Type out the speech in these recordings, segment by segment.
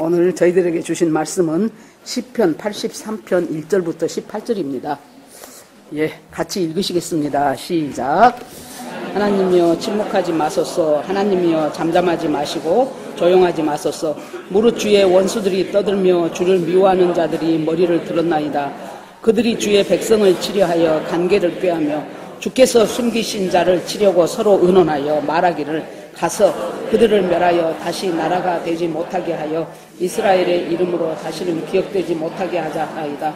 오늘 저희들에게 주신 말씀은 시편 83편 1절부터 18절입니다. 예, 같이 읽으시겠습니다. 시작. 하나님이여 침묵하지 마소서. 하나님이여 잠잠하지 마시고 조용하지 마소서. 무릇 주의 원수들이 떠들며 주를 미워하는 자들이 머리를 들었나이다. 그들이 주의 백성을 치려하여 간계를 꾀하며 주께서 숨기신 자를 치려고 서로 의논하여 말하기를 가서 그들을 멸하여 다시 나라가 되지 못하게 하여 이스라엘의 이름으로 다시는 기억되지 못하게 하자 하이다.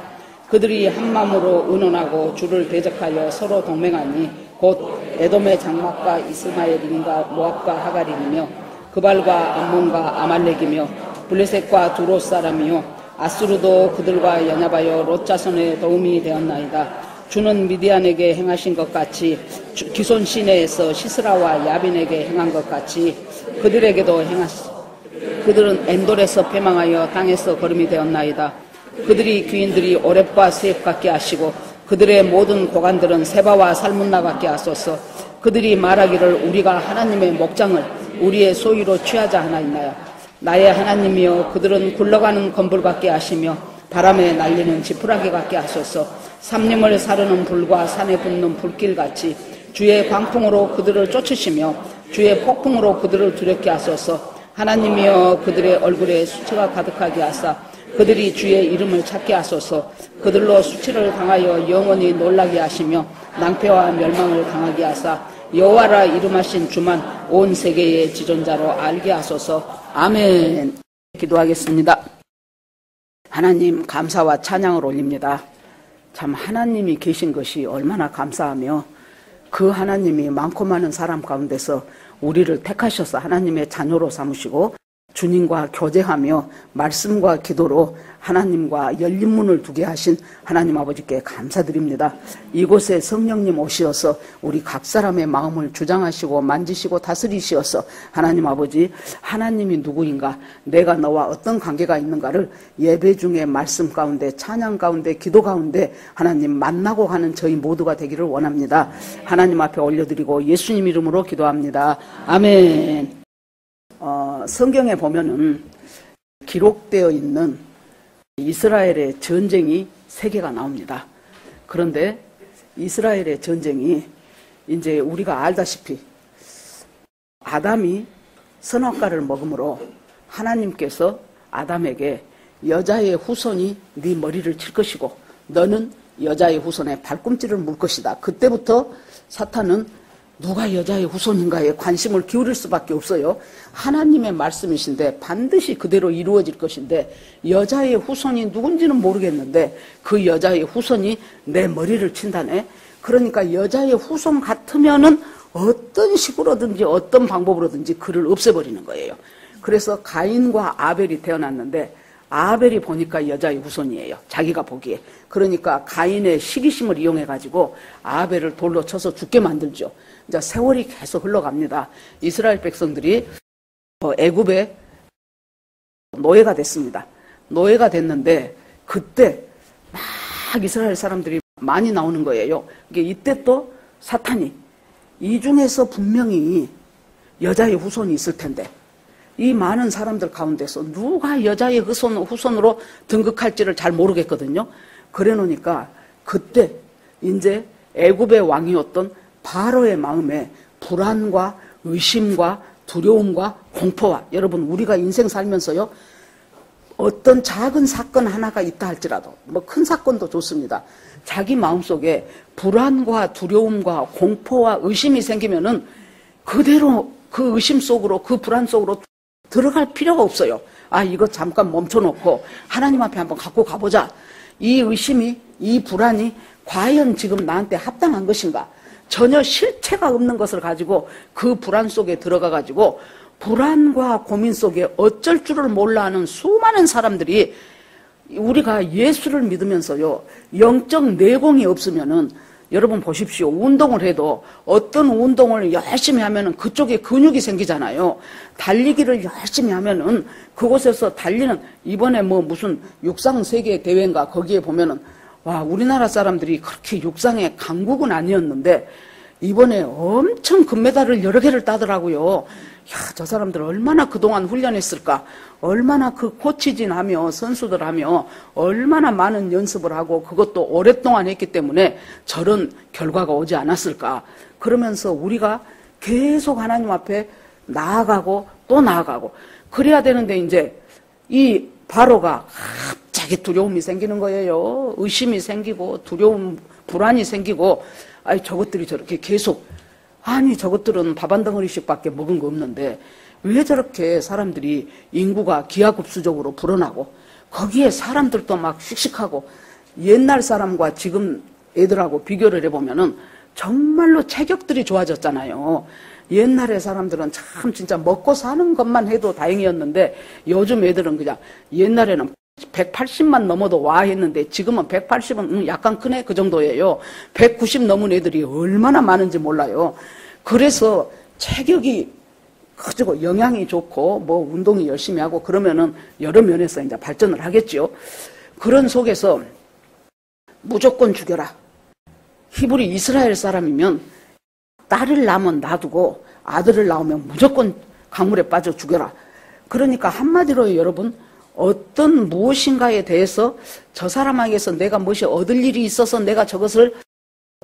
그들이 한마음으로 의논하고 주를 대적하여 서로 동맹하니 곧 에돔의 장막과 이스마엘인과 모압과 하갈이며 그발과 암몬과 아말렉이며 블레셋과 두롯 사람이요 아수르도 그들과 연합하여 롯 자손의 도움이 되었나이다. 주는 미디안에게 행하신 것 같이 기손 시내에서 시스라와 야빈에게 행한 것 같이 그들에게도 행하시. 그들은 엔돌에서 패망하여 땅에서 거름이 되었나이다. 그들이 귀인들이 오렙과 세입 같게 하시고 그들의 모든 고관들은 세바와 살문나 같게 하소서. 그들이 말하기를 우리가 하나님의 목장을 우리의 소유로 취하자 하나이나요. 나의 하나님이여 그들은 굴러가는 건불 같게 하시며 바람에 날리는 지푸라기 같게 하소서. 삼림을 사르는 불과 산에 붙는 불길같이 주의 광풍으로 그들을 쫓으시며 주의 폭풍으로 그들을 두렵게 하소서. 하나님이여 그들의 얼굴에 수치가 가득하게 하사 그들이 주의 이름을 찾게 하소서. 그들로 수치를 당하여 영원히 놀라게 하시며 낭패와 멸망을 당하게 하사 여호와라 이름하신 주만 온 세계의 지존자로 알게 하소서. 아멘. 기도하겠습니다. 하나님 감사와 찬양을 올립니다. 참 하나님이 계신 것이 얼마나 감사하며 그 하나님이 많고 많은 사람 가운데서 우리를 택하셔서 하나님의 자녀로 삼으시고 주님과 교제하며 말씀과 기도로 하나님과 열린 문을 두게 하신 하나님 아버지께 감사드립니다. 이곳에 성령님 오시어서 우리 각 사람의 마음을 주장하시고 만지시고 다스리시어서 하나님 아버지 하나님이 누구인가 내가 너와 어떤 관계가 있는가를 예배 중에 말씀 가운데 찬양 가운데 기도 가운데 하나님 만나고 가는 저희 모두가 되기를 원합니다. 하나님 앞에 올려드리고 예수님 이름으로 기도합니다. 아멘. 성경에 보면은 기록되어 있는 이스라엘의 전쟁이 3개가 나옵니다. 그런데 이스라엘의 전쟁이 이제 우리가 알다시피 아담이 선악과를 먹음으로 하나님께서 아담에게 여자의 후손이 네 머리를 칠 것이고 너는 여자의 후손의 발꿈치를 물 것이다. 그때부터 사탄은 누가 여자의 후손인가에 관심을 기울일 수밖에 없어요. 하나님의 말씀이신데 반드시 그대로 이루어질 것인데 여자의 후손이 누군지는 모르겠는데 그 여자의 후손이 내 머리를 친다네. 그러니까 여자의 후손 같으면은 어떤 식으로든지 어떤 방법으로든지 그를 없애버리는 거예요. 그래서 가인과 아벨이 태어났는데 아벨이 보니까 여자의 후손이에요. 자기가 보기에. 그러니까 가인의 시기심을 이용해가지고 아벨을 돌로 쳐서 죽게 만들죠. 이제 세월이 계속 흘러갑니다. 이스라엘 백성들이 애굽의 노예가 됐습니다. 노예가 됐는데 그때 막 이스라엘 사람들이 많이 나오는 거예요. 이때 또 사탄이 이 중에서 분명히 여자의 후손이 있을 텐데 이 많은 사람들 가운데서 누가 여자의 후손으로 등극할지를 잘 모르겠거든요. 그래 놓으니까 그때 이제 애굽의 왕이었던 바로의 마음에 불안과 의심과 두려움과 공포와 여러분 우리가 인생 살면서요 어떤 작은 사건 하나가 있다 할지라도 뭐 큰 사건도 좋습니다. 자기 마음속에 불안과 두려움과 공포와 의심이 생기면은 그대로 그 의심 속으로 그 불안 속으로 들어갈 필요가 없어요. 아 이거 잠깐 멈춰놓고 하나님 앞에 한번 갖고 가보자. 이 의심이 이 불안이 과연 지금 나한테 합당한 것인가. 전혀 실체가 없는 것을 가지고 그 불안 속에 들어가 가지고 불안과 고민 속에 어쩔 줄을 몰라 하는 수많은 사람들이 우리가 예수를 믿으면서요 영적 내공이 없으면은 여러분 보십시오. 운동을 해도 어떤 운동을 열심히 하면은 그쪽에 근육이 생기잖아요. 달리기를 열심히 하면은 그곳에서 달리는 이번에 뭐 무슨 육상 세계 대회인가 거기에 보면은 와 우리나라 사람들이 그렇게 육상에 강국은 아니었는데 이번에 엄청 금메달을 여러 개를 따더라고요. 야, 저 사람들 얼마나 그동안 훈련했을까? 얼마나 그 코치진하며 선수들하며 얼마나 많은 연습을 하고 그것도 오랫동안 했기 때문에 저런 결과가 오지 않았을까? 그러면서 우리가 계속 하나님 앞에 나아가고 또 나아가고 그래야 되는데 이제 이 바로가 갑자기 두려움이 생기는 거예요. 의심이 생기고 두려움, 불안이 생기고 아니 저것들이 저렇게 계속 아니 저것들은 밥 한 덩어리씩밖에 먹은 거 없는데 왜 저렇게 사람들이 인구가 기하급수적으로 불어나고 거기에 사람들도 막 씩씩하고 옛날 사람과 지금 애들하고 비교를 해보면은 정말로 체격들이 좋아졌잖아요. 옛날에 사람들은 참 진짜 먹고 사는 것만 해도 다행이었는데 요즘 애들은 그냥 옛날에는 180만 넘어도 와 했는데 지금은 180은 약간 크네 그 정도예요. 190 넘은 애들이 얼마나 많은지 몰라요. 그래서 체격이 커지고 영양이 좋고 뭐 운동이 열심히 하고 그러면은 여러 면에서 이제 발전을 하겠죠. 그런 속에서 무조건 죽여라. 히브리 이스라엘 사람이면 딸을 낳으면 놔두고 아들을 낳으면 무조건 강물에 빠져 죽여라. 그러니까 한마디로 여러분 어떤 무엇인가에 대해서 저 사람에게서 내가 무엇이 얻을 일이 있어서 내가 저것을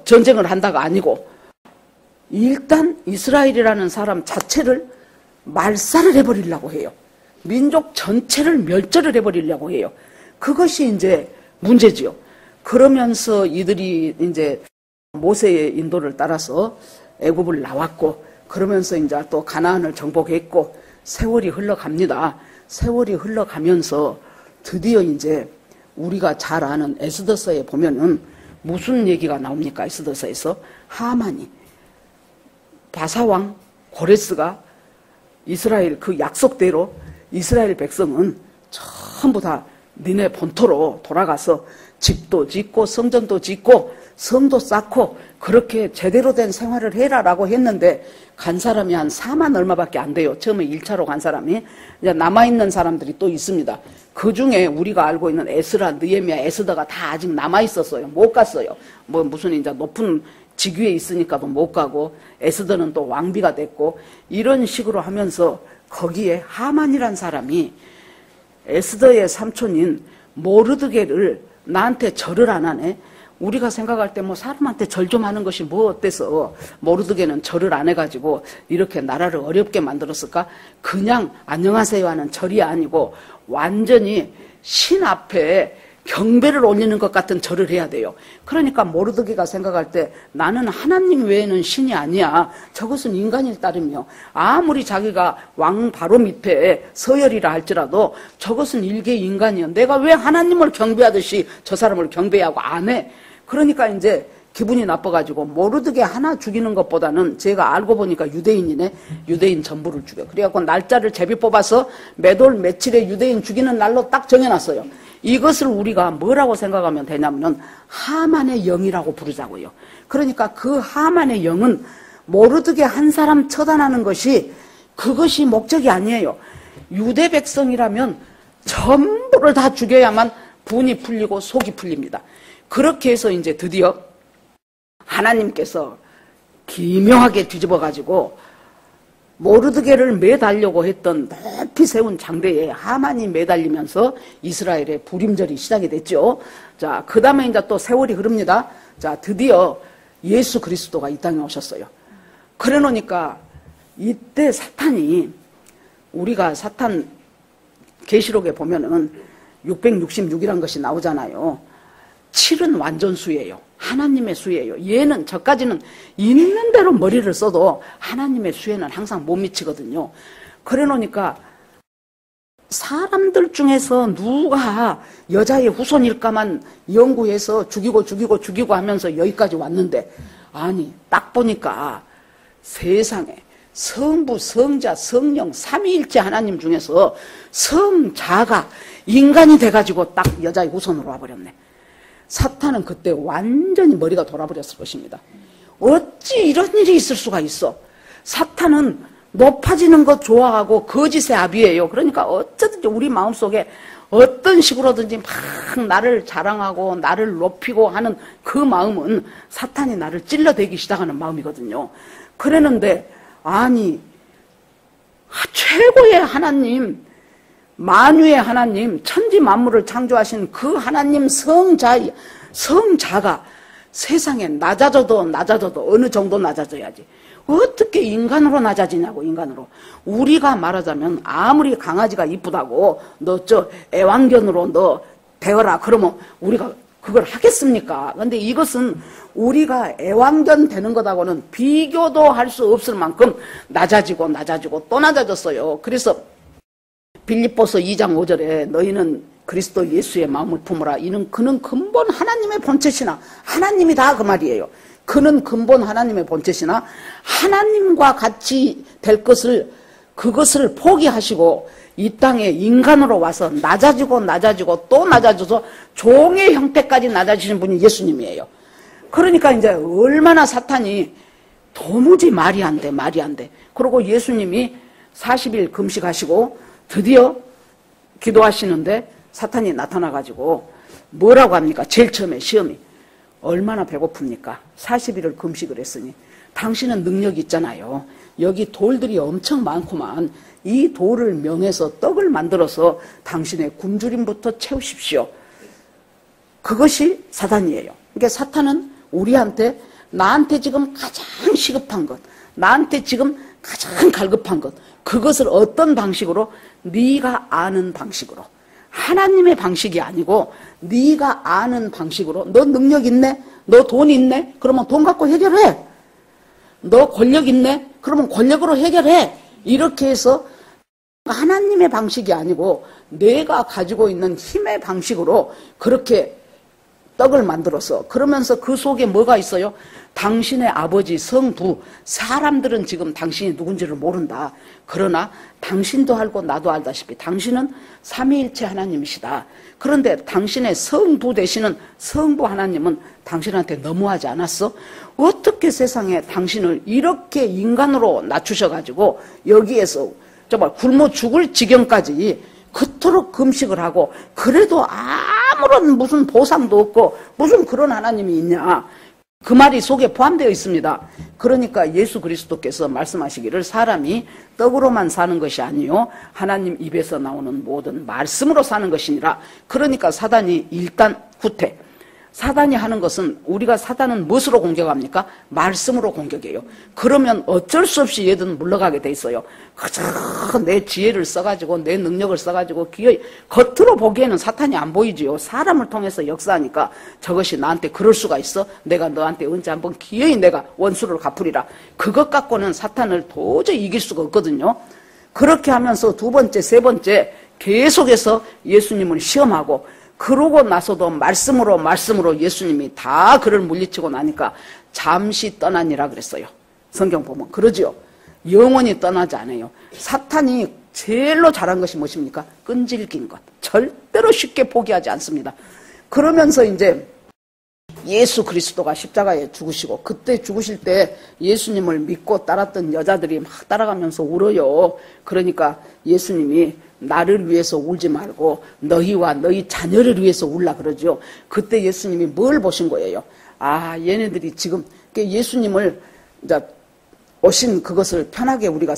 전쟁을 한다가 아니고 일단 이스라엘이라는 사람 자체를 말살을 해버리려고 해요. 민족 전체를 멸절을 해버리려고 해요. 그것이 이제 문제지요. 그러면서 이들이 이제 모세의 인도를 따라서 애굽을 나왔고 그러면서 이제 또 가나안을 정복했고 세월이 흘러갑니다. 세월이 흘러가면서 드디어 이제 우리가 잘 아는 에스더서에 보면은 무슨 얘기가 나옵니까? 에스더서에서 하만이 바사왕 고레스가 이스라엘 그 약속대로 이스라엘 백성은 전부 다 니네 본토로 돌아가서 집도 짓고 성전도 짓고 성도 쌓고 그렇게 제대로 된 생활을 해라라고 했는데 간 사람이 한 4만 얼마밖에 안 돼요. 처음에 1차로 간 사람이. 이제 남아있는 사람들이 또 있습니다. 그 중에 우리가 알고 있는 에스라, 느헤미야, 에스더가 다 아직 남아있었어요. 못 갔어요. 뭐 무슨 이제 높은 직위에 있으니까도 못 가고 에스더는 또 왕비가 됐고 이런 식으로 하면서 거기에 하만이란 사람이 에스더의 삼촌인 모르드게를 나한테 절을 안 하네. 우리가 생각할 때 뭐 사람한테 절 좀 하는 것이 뭐 어때서 모르드게는 절을 안 해가지고 이렇게 나라를 어렵게 만들었을까? 그냥 안녕하세요 하는 절이 아니고 완전히 신 앞에 경배를 올리는 것 같은 절을 해야 돼요. 그러니까 모르드게가 생각할 때 나는 하나님 외에는 신이 아니야. 저것은 인간일 따름이요. 아무리 자기가 왕 바로 밑에 서열이라 할지라도 저것은 일개 인간이요. 내가 왜 하나님을 경배하듯이 저 사람을 경배하고 안 해? 그러니까 이제 기분이 나빠가지고 모르드게 하나 죽이는 것보다는 제가 알고 보니까 유대인이네. 유대인 전부를 죽여. 그래갖고 날짜를 제비 뽑아서 몇 월 며칠에 유대인 죽이는 날로 딱 정해놨어요. 이것을 우리가 뭐라고 생각하면 되냐면은 하만의 영이라고 부르자고요. 그러니까 그 하만의 영은 모르드게 한 사람 처단하는 것이 그것이 목적이 아니에요. 유대 백성이라면 전부를 다 죽여야만 분이 풀리고 속이 풀립니다. 그렇게 해서 이제 드디어 하나님께서 기묘하게 뒤집어가지고 모르드게를 매달려고 했던 높이 세운 장대에 하만이 매달리면서 이스라엘의 불임절이 시작이 됐죠. 자, 그 다음에 이제 또 세월이 흐릅니다. 자, 드디어 예수 그리스도가 이 땅에 오셨어요. 그래 놓으니까 이때 사탄이 우리가 사탄 계시록에 보면은 666이란 것이 나오잖아요. 7은 완전 수예요. 하나님의 수예요. 얘는 저까지는 있는 대로 머리를 써도 하나님의 수에는 항상 못 미치거든요. 그래 놓으니까 사람들 중에서 누가 여자의 후손일까만 연구해서 죽이고 하면서 여기까지 왔는데 아니 딱 보니까 세상에 성부, 성자, 성령, 삼위일체 하나님 중에서 성자가 인간이 돼가지고 딱 여자의 후손으로 와버렸네. 사탄은 그때 완전히 머리가 돌아버렸을 것입니다. 어찌 이런 일이 있을 수가 있어? 사탄은 높아지는 것 좋아하고 거짓의 아비예요. 그러니까 어쩌든지 우리 마음속에 어떤 식으로든지 막 나를 자랑하고 나를 높이고 하는 그 마음은 사탄이 나를 찔러대기 시작하는 마음이거든요. 그랬는데 아니 최고의 하나님, 만유의 하나님, 천지 만물을 창조하신 그 하나님 성자가 세상에 낮아져도 어느 정도 낮아져야지. 어떻게 인간으로 낮아지냐고, 인간으로. 우리가 말하자면 아무리 강아지가 이쁘다고 너 저 애완견으로 너 되어라 그러면 우리가 그걸 하겠습니까? 근데 이것은 우리가 애완견 되는 것하고는 비교도 할 수 없을 만큼 낮아지고 또 낮아졌어요. 그래서 빌립보서 2장 5절에 너희는 그리스도 예수의 마음을 품으라. 그는 근본 하나님의 본체시나 하나님이다 그 말이에요. 그는 근본 하나님의 본체시나 하나님과 같이 될 그것을 포기하시고 이 땅에 인간으로 와서 낮아지고 또 낮아져서 종의 형태까지 낮아지신 분이 예수님이에요. 그러니까 이제 얼마나 사탄이 도무지 말이 안 돼. 그리고 예수님이 40일 금식하시고 드디어 기도하시는데 사탄이 나타나가지고 뭐라고 합니까? 제일 처음에 시험이. 얼마나 배고픕니까? 40일을 금식을 했으니. 당신은 능력이 있잖아요. 여기 돌들이 엄청 많구만. 이 돌을 명해서 떡을 만들어서 당신의 굶주림부터 채우십시오. 그것이 사탄이에요. 그러니까 사탄은 우리한테 나한테 지금 가장 시급한 것, 나한테 지금 가장 갈급한 것, 그것을 어떤 방식으로? 네가 아는 방식으로. 하나님의 방식이 아니고 네가 아는 방식으로. 너 능력 있네? 너 돈 있네? 그러면 돈 갖고 해결해. 너 권력 있네? 그러면 권력으로 해결해. 이렇게 해서 하나님의 방식이 아니고 내가 가지고 있는 힘의 방식으로 그렇게 떡을 만들어서, 그러면서 그 속에 뭐가 있어요? 당신의 아버지 성부, 사람들은 지금 당신이 누군지를 모른다. 그러나 당신도 알고 나도 알다시피 당신은 삼위일체 하나님이시다. 그런데 당신의 성부 되시는 성부 하나님은 당신한테 너무하지 않았어? 어떻게 세상에 당신을 이렇게 인간으로 낮추셔가지고 여기에서 정말 굶어 죽을 지경까지 그토록 금식을 하고, 그래도 아무런 무슨 보상도 없고 무슨 그런 하나님이 있냐. 그 말이 속에 포함되어 있습니다. 그러니까 예수 그리스도께서 말씀하시기를 사람이 떡으로만 사는 것이 아니요 하나님 입에서 나오는 모든 말씀으로 사는 것이니라. 그러니까 사단이 일단 구태. 사단이 하는 것은, 우리가 사단은 무엇으로 공격합니까? 말씀으로 공격해요. 그러면 어쩔 수 없이 얘든 물러가게 돼 있어요. 그저 내 지혜를 써가지고 내 능력을 써가지고 기어이, 겉으로 보기에는 사탄이 안 보이지요. 사람을 통해서 역사하니까 저것이 나한테 그럴 수가 있어? 내가 너한테 언제 한번 기어이 내가 원수를 갚으리라. 그것 갖고는 사탄을 도저히 이길 수가 없거든요. 그렇게 하면서 두 번째, 세 번째 계속해서 예수님을 시험하고, 그러고 나서도 말씀으로 예수님이 다 그를 물리치고 나니까 잠시 떠나니라 그랬어요. 성경 보면 그러지요. 영원히 떠나지 않아요. 사탄이 제일로 잘한 것이 무엇입니까? 끈질긴 것. 절대로 쉽게 포기하지 않습니다. 그러면서 이제 예수 그리스도가 십자가에 죽으시고, 그때 죽으실 때 예수님을 믿고 따랐던 여자들이 막 따라가면서 울어요. 그러니까 예수님이 나를 위해서 울지 말고 너희와 너희 자녀를 위해서 울라 그러죠. 그때 예수님이 뭘 보신 거예요? 아, 얘네들이 지금 예수님을 이제 오신 그것을 편하게 우리가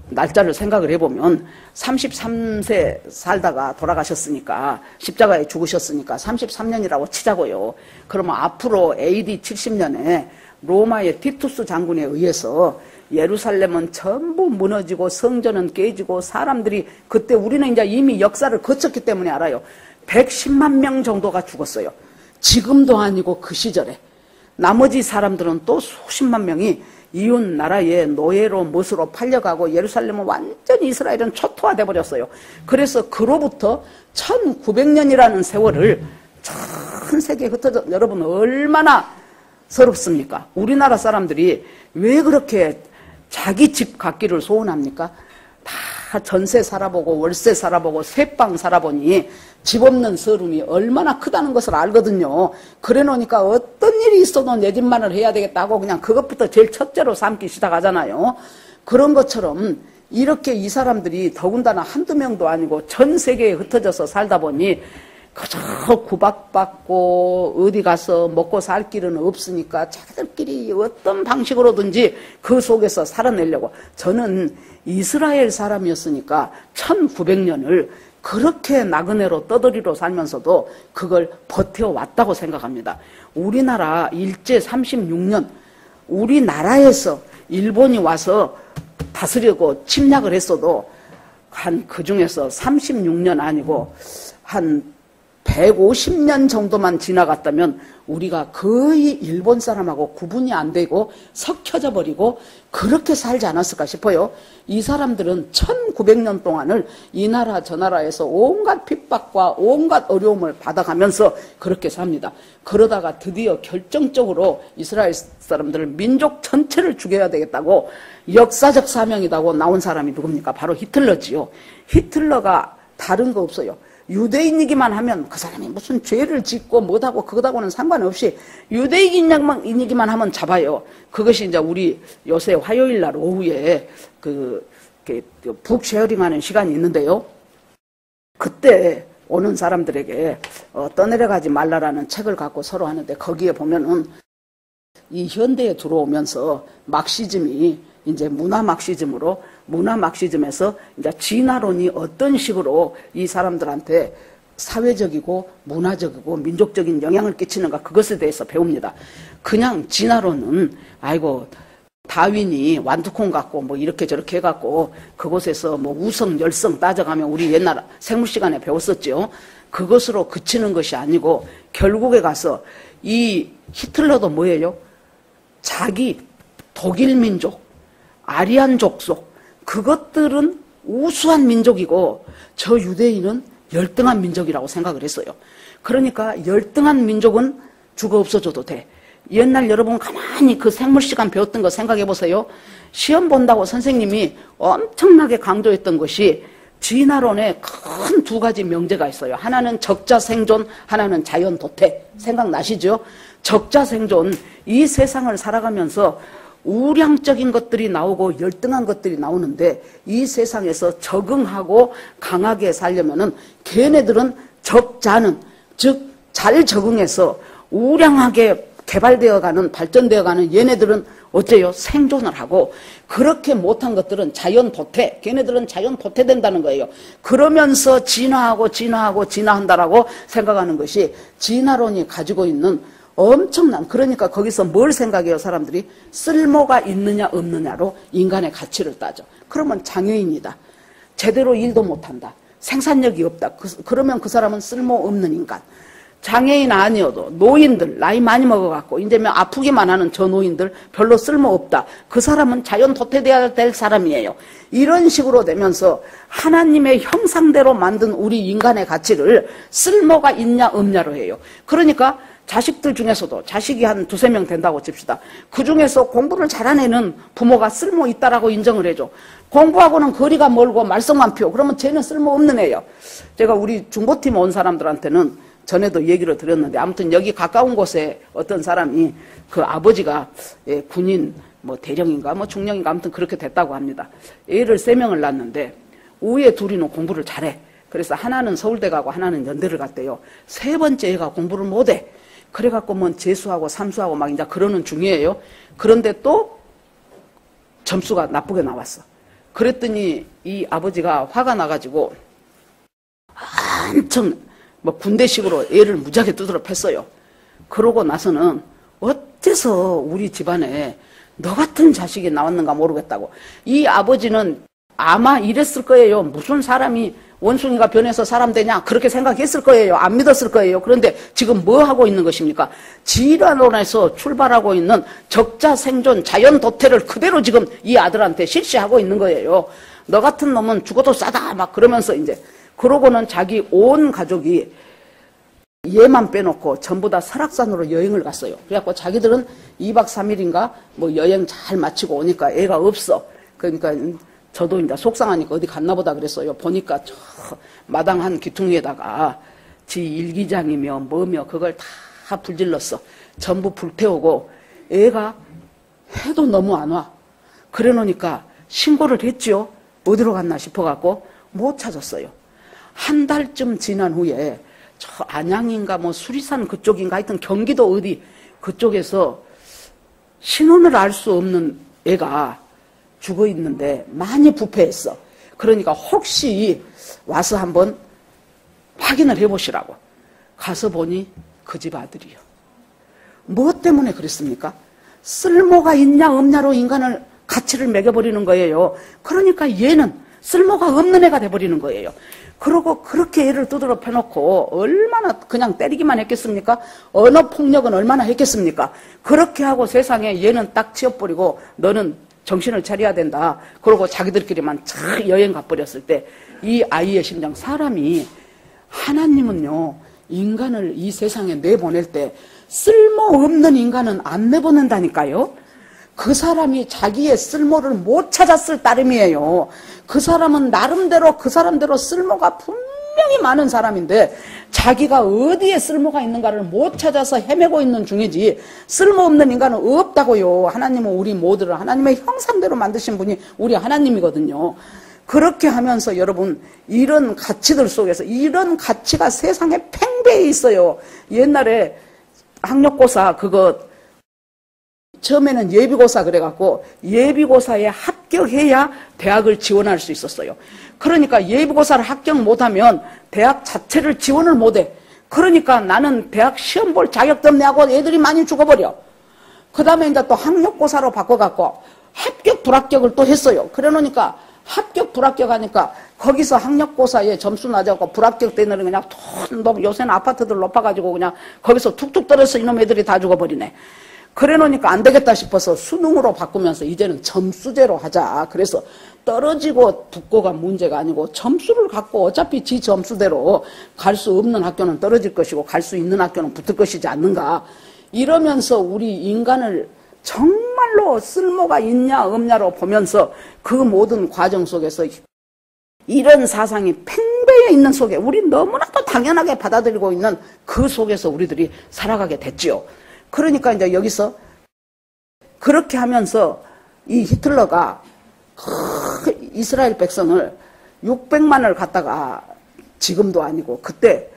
날짜를 생각을 해보면 33세 살다가 돌아가셨으니까, 십자가에 죽으셨으니까 33년이라고 치자고요. 그러면 앞으로 AD 70년에 로마의 티투스 장군에 의해서 예루살렘은 전부 무너지고 성전은 깨지고 사람들이, 그때 우리는 이제 이미 역사를 거쳤기 때문에 알아요. 110만 명 정도가 죽었어요. 지금도 아니고 그 시절에. 나머지 사람들은 또 수십만 명이 이웃 나라의 노예로 못으로 팔려가고 예루살렘은 완전히 이스라엘은 초토화돼 버렸어요. 그래서 그로부터 1900년이라는 세월을 전 세계에 흩어져, 여러분 얼마나 서럽습니까? 우리나라 사람들이 왜 그렇게 자기 집 갖기를 소원합니까? 다 전세 살아보고 월세 살아보고 새빵 살아보니 집 없는 서름이 얼마나 크다는 것을 알거든요. 그래 놓으니까 어떤 일이 있어도 내 집만을 해야 되겠다고 그냥 그것부터 제일 첫째로 삼기 시작하잖아요. 그런 것처럼 이렇게 이 사람들이 더군다나 한두 명도 아니고 전 세계에 흩어져서 살다 보니 그저 구박받고 어디 가서 먹고 살 길은 없으니까 자기들끼리 어떤 방식으로든지 그 속에서 살아내려고. 저는 이스라엘 사람이었으니까 1900년을 그렇게 나그네로 떠돌이로 살면서도 그걸 버텨왔다고 생각합니다. 우리나라 일제 36년 우리나라에서 일본이 와서 다스리고 침략을 했어도 한 그중에서 36년 아니고 한 150년 정도만 지나갔다면 우리가 거의 일본 사람하고 구분이 안 되고 섞여져 버리고 그렇게 살지 않았을까 싶어요. 이 사람들은 1900년 동안을 이 나라 저 나라에서 온갖 핍박과 온갖 어려움을 받아가면서 그렇게 삽니다. 그러다가 드디어 결정적으로 이스라엘 사람들을 민족 전체를 죽여야 되겠다고 역사적 사명이라고 나온 사람이 누굽니까? 바로 히틀러지요. 히틀러가 다른 거 없어요. 유대인이기만 하면 그 사람이 무슨 죄를 짓고 뭐하고 그거하고는 상관없이 유대인이기만 하면 잡아요. 그것이 이제 우리 요새 화요일 날 오후에 북 쉐어링하는 시간이 있는데요. 그때 오는 사람들에게 떠내려가지 말라라는 책을 갖고 서로 하는데 거기에 보면은 이 현대에 들어오면서 막시즘이 이제 문화 막시즘에서 이제 진화론이 어떤 식으로 이 사람들한테 사회적이고 문화적이고 민족적인 영향을 끼치는가 그것에 대해서 배웁니다. 그냥 진화론은 아이고 다윈이 완두콩 갖고 뭐 이렇게 저렇게 해갖고 그곳에서 뭐 우성 열성 따져가면 우리 옛날 생물 시간에 배웠었죠. 그것으로 그치는 것이 아니고 결국에 가서 이 히틀러도 뭐예요? 자기 독일 민족 아리안 족속 그것들은 우수한 민족이고 저 유대인은 열등한 민족이라고 생각을 했어요. 그러니까 열등한 민족은 죽어 없어져도 돼. 옛날 여러분 가만히 그 생물 시간 배웠던 거 생각해 보세요. 시험 본다고 선생님이 엄청나게 강조했던 것이 진화론에 큰 두 가지 명제가 있어요. 하나는 적자생존, 하나는 자연도태. 생각나시죠? 적자생존, 이 세상을 살아가면서 우량적인 것들이 나오고 열등한 것들이 나오는데 이 세상에서 적응하고 강하게 살려면은 걔네들은 적자는 즉 잘 적응해서 우량하게 개발되어가는 발전되어가는 얘네들은 어째요? 생존을 하고 그렇게 못한 것들은 자연도태 걔네들은 자연도태된다는 거예요. 그러면서 진화한다라고 생각하는 것이 진화론이 가지고 있는 엄청난 그러니까 거기서 뭘 생각해요 사람들이? 쓸모가 있느냐 없느냐로 인간의 가치를 따져. 그러면 장애인이다. 제대로 일도 못한다. 생산력이 없다. 그러면 그 사람은 쓸모없는 인간. 장애인 아니어도 노인들 나이 많이 먹어갖고 이제면 아프기만 하는 저 노인들 별로 쓸모없다. 그 사람은 자연 도태돼야 될 사람이에요. 이런 식으로 되면서 하나님의 형상대로 만든 우리 인간의 가치를 쓸모가 있냐 없냐로 해요. 그러니까 자식들 중에서도 자식이 한 두세 명 된다고 칩시다. 그 중에서 공부를 잘하는 애는 부모가 쓸모 있다라고 인정을 해줘. 공부하고는 거리가 멀고 말썽만 피워. 그러면 쟤는 쓸모없는 애예요. 제가 우리 중보팀 온 사람들한테는 전에도 얘기를 드렸는데 아무튼 여기 가까운 곳에 어떤 사람이 그 아버지가 군인 뭐 대령인가 뭐 중령인가 아무튼 그렇게 됐다고 합니다. 애를 3명을 낳았는데 위에 둘이는 공부를 잘해. 그래서 하나는 서울대 가고 하나는 연대를 갔대요. 3번째 애가 공부를 못해. 그래갖고 뭐 재수하고 삼수하고 막 이제 그러는 중이에요. 그런데 또 점수가 나쁘게 나왔어. 그랬더니 이 아버지가 화가 나가지고 엄청 뭐 군대식으로 애를 무지하게 두드려 팼어요. 그러고 나서는 어째서 우리 집안에 너 같은 자식이 나왔는가 모르겠다고. 이 아버지는 아마 이랬을 거예요. 무슨 사람이 원숭이가 변해서 사람 되냐 그렇게 생각했을 거예요. 안 믿었을 거예요. 그런데 지금 뭐 하고 있는 것입니까? 진화론에서 출발하고 있는 적자생존 자연도태를 그대로 지금 이 아들한테 실시하고 있는 거예요. 너 같은 놈은 죽어도 싸다 막 그러면서 이제 그러고는 자기 온 가족이 얘만 빼놓고 전부 다 설악산으로 여행을 갔어요. 그래갖고 자기들은 2박 3일인가 뭐 여행 잘 마치고 오니까 애가 없어. 그러니까 저도 이제 속상하니까 어디 갔나 보다 그랬어요. 보니까 저 마당 한 기퉁이에다가 지 일기장이며 뭐며 그걸 다 불질렀어. 전부 불태우고 애가 해도 너무 안 와. 그래 놓으니까 신고를 했죠. 어디로 갔나 싶어갖고 못 찾았어요. 한 달쯤 지난 후에 저 안양인가 뭐 수리산 그쪽인가 하여튼 경기도 어디 그쪽에서 신원을 알 수 없는 애가 죽어 있는데 많이 부패했어. 그러니까 혹시 와서 한번 확인을 해보시라고. 가서 보니 그 집 아들이요. 뭐 때문에 그랬습니까? 쓸모가 있냐 없냐로 인간을 가치를 매겨버리는 거예요. 그러니까 얘는 쓸모가 없는 애가 돼버리는 거예요. 그러고 그렇게 애를 두드러 패놓고 얼마나 그냥 때리기만 했겠습니까? 언어폭력은 얼마나 했겠습니까? 그렇게 하고 세상에 얘는 딱 치워버리고 너는 정신을 차려야 된다. 그러고 자기들끼리만 쫙 여행 가버렸을 때 이 아이의 심정, 사람이 하나님은요 인간을 이 세상에 내보낼 때 쓸모없는 인간은 안 내보낸다니까요. 그 사람이 자기의 쓸모를 못 찾았을 따름이에요. 그 사람은 나름대로 그 사람대로 쓸모가 분명히 많은 사람인데 자기가 어디에 쓸모가 있는가를 못 찾아서 헤매고 있는 중이지 쓸모없는 인간은 없다고요. 하나님은 우리 모두를 하나님의 형상대로 만드신 분이 우리 하나님이거든요. 그렇게 하면서 여러분 이런 가치들 속에서 이런 가치가 세상에 팽배해 있어요. 옛날에 학력고사 그거 처음에는 예비고사 그래갖고 예비고사에 합격해야 대학을 지원할 수 있었어요. 그러니까 예비고사를 합격 못하면 대학 자체를 지원을 못해. 그러니까 나는 대학 시험 볼 자격도 없네 하고 애들이 많이 죽어버려. 그 다음에 이제 또 학력고사로 바꿔갖고 합격 불합격을 또 했어요. 그래 놓으니까 합격 불합격 하니까 거기서 학력고사에 점수 낮아갖고 불합격 되는 그냥 요새는 아파트들 높아가지고 그냥 거기서 툭툭 떨어져서 이놈 애들이 다 죽어버리네. 그래 놓으니까 안 되겠다 싶어서 수능으로 바꾸면서 이제는 점수제로 하자. 그래서 떨어지고 붙고가 문제가 아니고 점수를 갖고 어차피 지 점수대로 갈 수 없는 학교는 떨어질 것이고 갈 수 있는 학교는 붙을 것이지 않는가. 이러면서 우리 인간을 정말로 쓸모가 있냐 없냐로 보면서 그 모든 과정 속에서 이런 사상이 팽배해 있는 속에 우리 너무나도 당연하게 받아들이고 있는 그 속에서 우리들이 살아가게 됐지요. 그러니까 이제 여기서 그렇게 하면서 이 히틀러가 이스라엘 백성을 600만을 갖다가 지금도 아니고 그때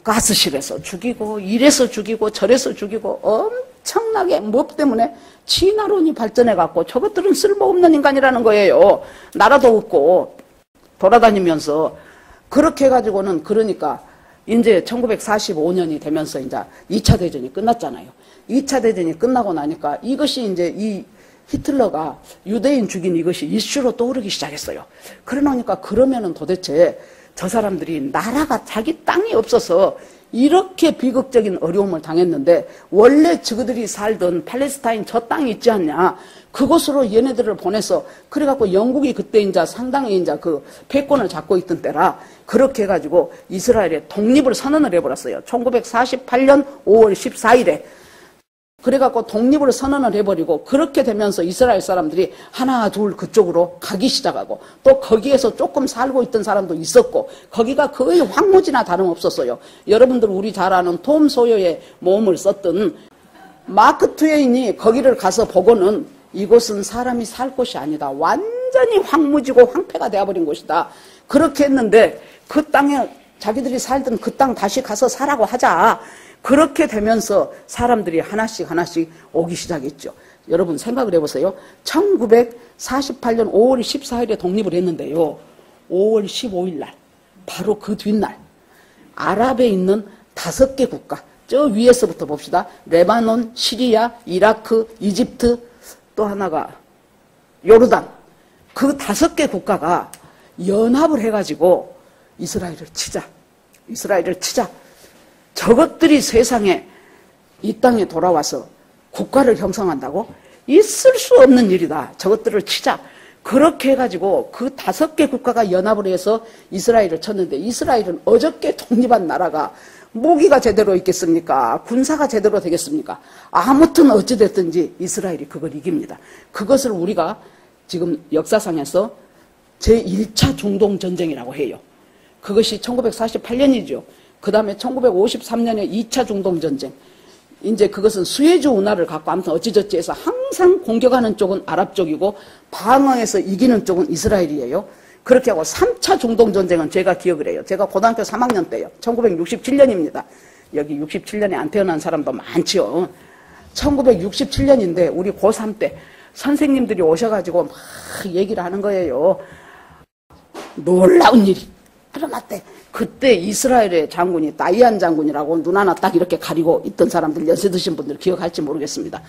가스실에서 죽이고 이래서 죽이고 저래서 죽이고 엄청나게 뭐 때문에 진화론이 발전해갖고 저것들은 쓸모없는 인간이라는 거예요. 나라도 없고 돌아다니면서 그렇게 해가지고는 그러니까 이제 1945년이 되면서 이제 2차 대전이 끝났잖아요. 2차 대전이 끝나고 나니까 이것이 이제 이 히틀러가 유대인 죽인 이것이 이슈로 떠오르기 시작했어요. 그러니까 그러면은 도대체 저 사람들이 나라가 자기 땅이 없어서 이렇게 비극적인 어려움을 당했는데 원래 저들이 살던 팔레스타인 저 땅이 있지 않냐. 그곳으로 얘네들을 보내서 그래갖고 영국이 그때 이제 상당히 이제 그 패권을 잡고 있던 때라 그렇게 해가지고 이스라엘에 독립을 선언을 해버렸어요. 1948년 5월 14일에. 그래갖고 독립을 선언을 해버리고 그렇게 되면서 이스라엘 사람들이 하나 둘 그쪽으로 가기 시작하고 또 거기에서 조금 살고 있던 사람도 있었고 거기가 거의 황무지나 다름없었어요. 여러분들 우리 잘 아는 톰 소요의 모험을 썼던 마크 트웨인이 거기를 가서 보고는 이곳은 사람이 살 곳이 아니다. 완전히 황무지고 황폐가 되어버린 곳이다. 그렇게 했는데 그 땅에 자기들이 살던 그 땅 다시 가서 사라고 하자. 그렇게 되면서 사람들이 하나씩 오기 시작했죠. 여러분 생각을 해보세요. 1948년 5월 14일에 독립을 했는데요. 5월 15일 날 바로 그 뒷날 아랍에 있는 5개 국가 저 위에서부터 봅시다. 레바논, 시리아, 이라크, 이집트 또 하나가 요르단 그 5개 국가가 연합을 해가지고 이스라엘을 치자. 저것들이 세상에 이 땅에 돌아와서 국가를 형성한다고? 있을 수 없는 일이다. 저것들을 치자. 그렇게 해가지고 그 5개 국가가 연합을 해서 이스라엘을 쳤는데 이스라엘은 어저께 독립한 나라가 무기가 제대로 있겠습니까? 군사가 제대로 되겠습니까? 아무튼 어찌됐든지 이스라엘이 그걸 이깁니다. 그것을 우리가 지금 역사상에서 제1차 중동전쟁이라고 해요. 그것이 1948년이죠. 그 다음에 1953년에 2차 중동전쟁. 이제 그것은 수에즈 운하를 갖고 아무튼 어찌저찌 해서 항상 공격하는 쪽은 아랍 쪽이고 방어해서 이기는 쪽은 이스라엘이에요. 그렇게 하고 3차 중동전쟁은 제가 기억을 해요. 제가 고등학교 3학년 때요. 1967년입니다. 여기 67년에 안 태어난 사람도 많지요. 1967년인데 우리 고3 때 선생님들이 오셔가지고 막 얘기를 하는 거예요. 놀라운 일이 일어났대. 그때 이스라엘의 장군이 다이안 장군이라고 눈 하나 딱 이렇게 가리고 있던 사람들, 연세 드신 분들 기억할지 모르겠습니다.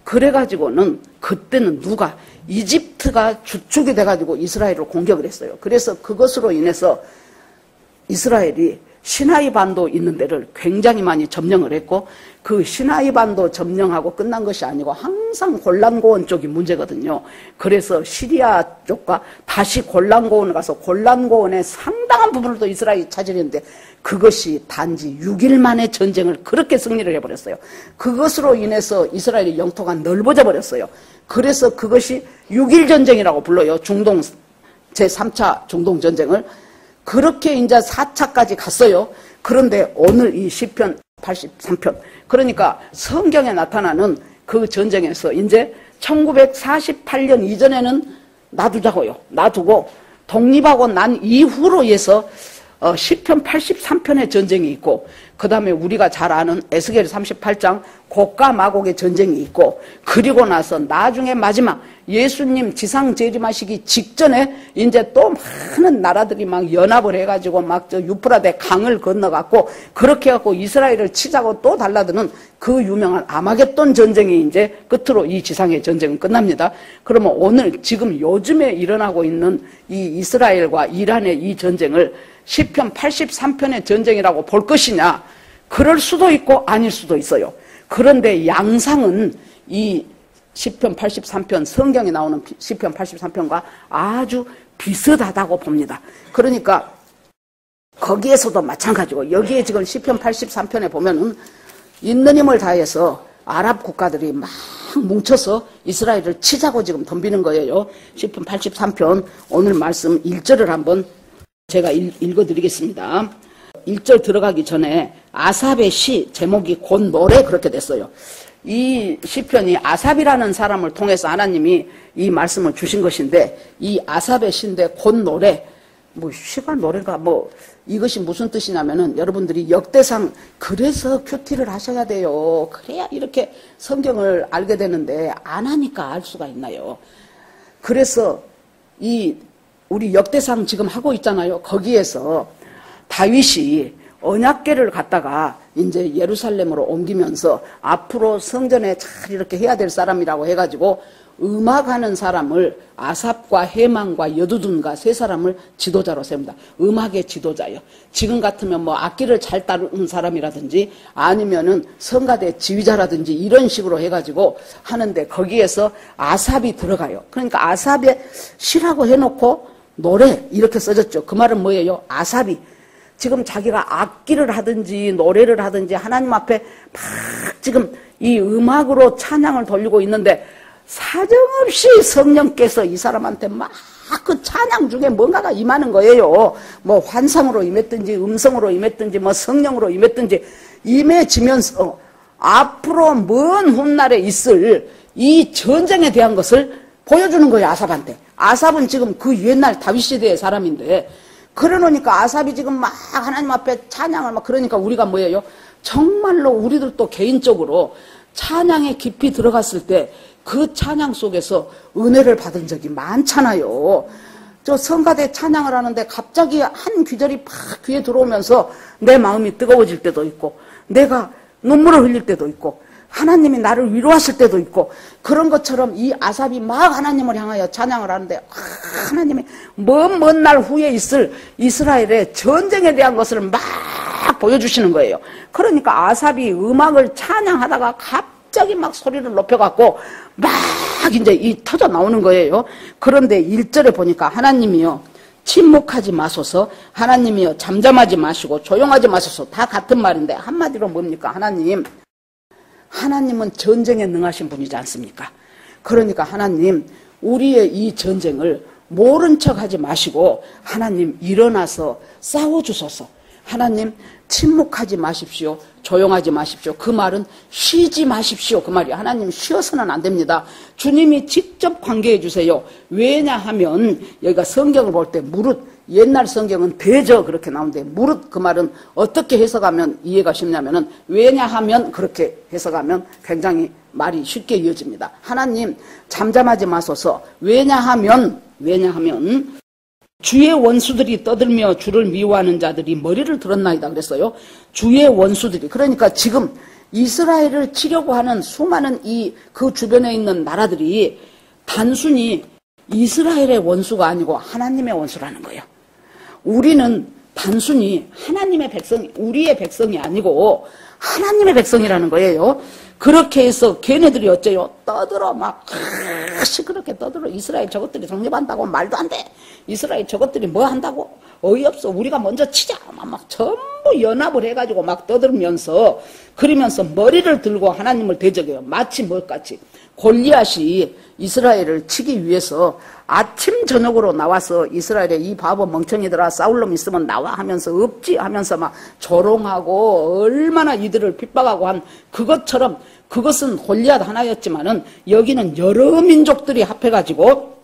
그래가지고는 그때는 누가 이집트가 주축이 돼가지고 이스라엘을 공격을 했어요. 그래서 그것으로 인해서 이스라엘이 시나이 반도 있는 데를 굉장히 많이 점령을 했고 그 시나이 반도 점령하고 끝난 것이 아니고 항상 골란고원 쪽이 문제거든요. 그래서 시리아 쪽과 다시 골란고원을 가서 골란고원의 상당한 부분을 또 이스라엘이 차지했는데 그것이 단지 6일 만에 전쟁을 그렇게 승리를 해버렸어요. 그것으로 인해서 이스라엘의 영토가 넓어져 버렸어요. 그래서 그것이 6일 전쟁이라고 불러요. 중동 제3차 중동 전쟁을. 그렇게 이제 4차까지 갔어요. 그런데 오늘 이 시편 83편 그러니까 성경에 나타나는 그 전쟁에서 이제 1948년 이전에는 놔두자고요. 놔두고 독립하고 난 이후로 해서 시편 83편의 전쟁이 있고 그 다음에 우리가 잘 아는 에스겔 38장 곡과 마곡의 전쟁이 있고 그리고 나서 나중에 마지막 예수님 지상 재림하시기 직전에 이제 또 많은 나라들이 막 연합을 해가지고 막 저 유프라데 강을 건너갔고 그렇게 해갖고 이스라엘을 치자고 또 달라드는 그 유명한 아마겟돈 전쟁이 이제 끝으로 이 지상의 전쟁은 끝납니다. 그러면 오늘 지금 요즘에 일어나고 있는 이 이스라엘과 이란의 이 전쟁을 시편 83편의 전쟁이라고 볼 것이냐? 그럴 수도 있고 아닐 수도 있어요. 그런데 양상은 이 시편 83편 성경에 나오는 시편 83편과 아주 비슷하다고 봅니다. 그러니까 거기에서도 마찬가지고 여기에 지금 시편 83편에 보면은 있는 힘을 다해서 아랍 국가들이 막 뭉쳐서 이스라엘을 치자고 지금 덤비는 거예요. 시편 83편 오늘 말씀 1절을 한번 제가 읽어드리겠습니다. 1절 들어가기 전에 아삽의 시 제목이 곧 노래 그렇게 됐어요. 이 시편이 아삽이라는 사람을 통해서 하나님이 이 말씀을 주신 것인데 이 아삽의 시인데 곧 노래 뭐 시가 노래가 뭐 이것이 무슨 뜻이냐면은 여러분들이 역대상 그래서 큐티를 하셔야 돼요. 그래야 이렇게 성경을 알게 되는데 안 하니까 알 수가 있나요? 그래서 이 우리 역대상 지금 하고 있잖아요. 거기에서 다윗이 언약궤를 갖다가 이제 예루살렘으로 옮기면서 앞으로 성전에 잘 이렇게 해야 될 사람이라고 해가지고 음악하는 사람을 아삽과 헤만과 여두둔과 세 사람을 지도자로 세웁니다. 음악의 지도자요. 지금 같으면 뭐 악기를 잘 다루는 사람이라든지 아니면은 성가대 지휘자라든지 이런 식으로 해가지고 하는데 거기에서 아삽이 들어가요. 그러니까 아삽의 시라고 해놓고 노래 이렇게 써졌죠. 그 말은 뭐예요? 아삽이 지금 자기가 악기를 하든지 노래를 하든지 하나님 앞에 막 지금 이 음악으로 찬양을 돌리고 있는데 사정없이 성령께서 이 사람한테 막 그 찬양 중에 뭔가가 임하는 거예요. 뭐 환상으로 임했든지 음성으로 임했든지 뭐 성령으로 임했든지 임해지면서 앞으로 먼 훗날에 있을 이 전쟁에 대한 것을 보여주는 거예요. 아삽한테. 아삽은 지금 그 옛날 다윗 시대의 사람인데 그러니까 아삽이 지금 막 하나님 앞에 찬양을 막 그러니까 우리가 뭐예요? 정말로 우리들도 개인적으로 찬양에 깊이 들어갔을 때 그 찬양 속에서 은혜를 받은 적이 많잖아요. 저 성가대 찬양을 하는데 갑자기 한 귀절이 팍 귀에 들어오면서 내 마음이 뜨거워질 때도 있고 내가 눈물을 흘릴 때도 있고 하나님이 나를 위로하실 때도 있고 그런 것처럼 이 아삽이 막 하나님을 향하여 찬양을 하는데 하나님이 먼 날 후에 있을 이스라엘의 전쟁에 대한 것을 막 보여주시는 거예요. 그러니까 아삽이 음악을 찬양하다가 갑자기 막 소리를 높여갖고 막 이제 이 터져 나오는 거예요. 그런데 1절에 보니까 하나님이요 침묵하지 마소서, 하나님이요 잠잠하지 마시고 조용하지 마소서 다 같은 말인데 한마디로 뭡니까? 하나님은 전쟁에 능하신 분이지 않습니까? 그러니까 하나님 우리의 이 전쟁을 모른 척 하지 마시고 하나님 일어나서 싸워주소서. 하나님 침묵하지 마십시오. 조용하지 마십시오. 그 말은 쉬지 마십시오. 그 말이에요. 하나님 쉬어서는 안 됩니다. 주님이 직접 관계해 주세요. 왜냐하면 여기가 성경을 볼 때 무릇, 옛날 성경은 대저 그렇게 나오는데 무릇 그 말은 어떻게 해석하면 이해가 쉽냐면은 왜냐하면 그렇게 해석하면 굉장히 말이 쉽게 이어집니다. 하나님 잠잠하지 마소서. 왜냐하면 주의 원수들이 떠들며 주를 미워하는 자들이 머리를 들었나이다 그랬어요. 주의 원수들이. 그러니까 지금 이스라엘을 치려고 하는 수많은 그 주변에 있는 나라들이 단순히 이스라엘의 원수가 아니고 하나님의 원수라는 거예요. 우리는 단순히 하나님의 백성이, 우리의 백성이 아니고 하나님의 백성이라는 거예요. 그렇게 해서 걔네들이 어째요? 떠들어 막 시끄럽게 떠들어. 이스라엘 저것들이 독립한다고 말도 안 돼. 이스라엘 저것들이 뭐 한다고? 어이없어. 우리가 먼저 치자. 막 전부 연합을 해가지고 막 떠들면서 그러면서 머리를 들고 하나님을 대적해요. 마치 뭘같이. 골리앗이 이스라엘을 치기 위해서 아침 저녁으로 나와서 이스라엘에 이 바보 멍청이들아 싸울 놈 있으면 나와 하면서 없지 하면서 막 조롱하고 얼마나 이들을 핍박하고 한 그것처럼 그것은 골리앗 하나였지만은 여기는 여러 민족들이 합해가지고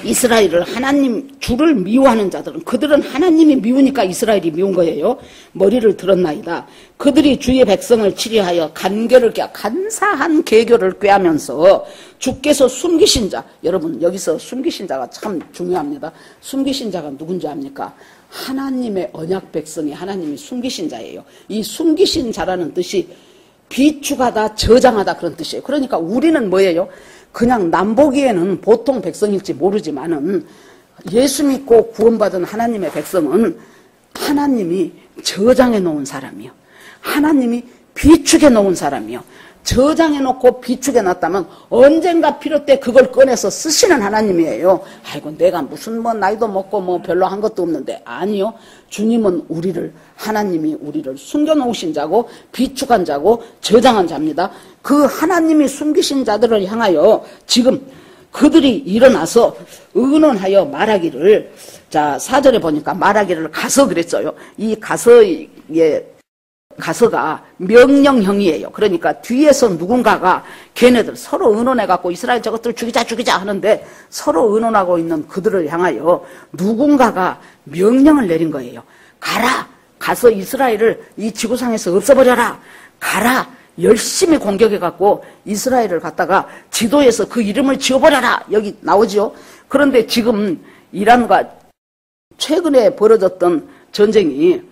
이스라엘을 하나님 주를 미워하는 자들은 그들은 하나님이 미우니까 이스라엘이 미운 거예요. 머리를 들었나이다. 그들이 주의 백성을 치리하여 간사한 계교를 꾀하면서 주께서 숨기신 자, 여러분 여기서 숨기신 자가 참 중요합니다. 숨기신 자가 누군지 압니까? 하나님의 언약 백성이 하나님이 숨기신 자예요. 이 숨기신 자라는 뜻이 비축하다, 저장하다 그런 뜻이에요. 그러니까 우리는 뭐예요? 그냥 남 보기에는 보통 백성일지 모르지만은 예수 믿고 구원받은 하나님의 백성은 하나님이 저장해 놓은 사람이요. 하나님이 비축해 놓은 사람이요. 저장해 놓고 비축해 놨다면 언젠가 필요 때 그걸 꺼내서 쓰시는 하나님이에요. 아이고 내가 무슨 나이도 먹고 별로 한 것도 없는데. 아니요. 주님은 하나님이 우리를 숨겨놓으신 자고 비축한 자고 저장한 자입니다. 그 하나님이 숨기신 자들을 향하여 지금 그들이 일어나서 의논하여 말하기를, 자 4절에 보니까 말하기를 가서 그랬어요. 이 가서가 명령형이에요. 그러니까 뒤에서 누군가가 걔네들 서로 의논해갖고 이스라엘 저것들 죽이자 하는데 서로 의논하고 있는 그들을 향하여 누군가가 명령을 내린 거예요. 가라! 가서 이스라엘을 이 지구상에서 없애버려라! 가라! 열심히 공격해갖고 이스라엘을 갖다가 지도에서 그 이름을 지워버려라! 여기 나오죠. 그런데 지금 이란과 최근에 벌어졌던 전쟁이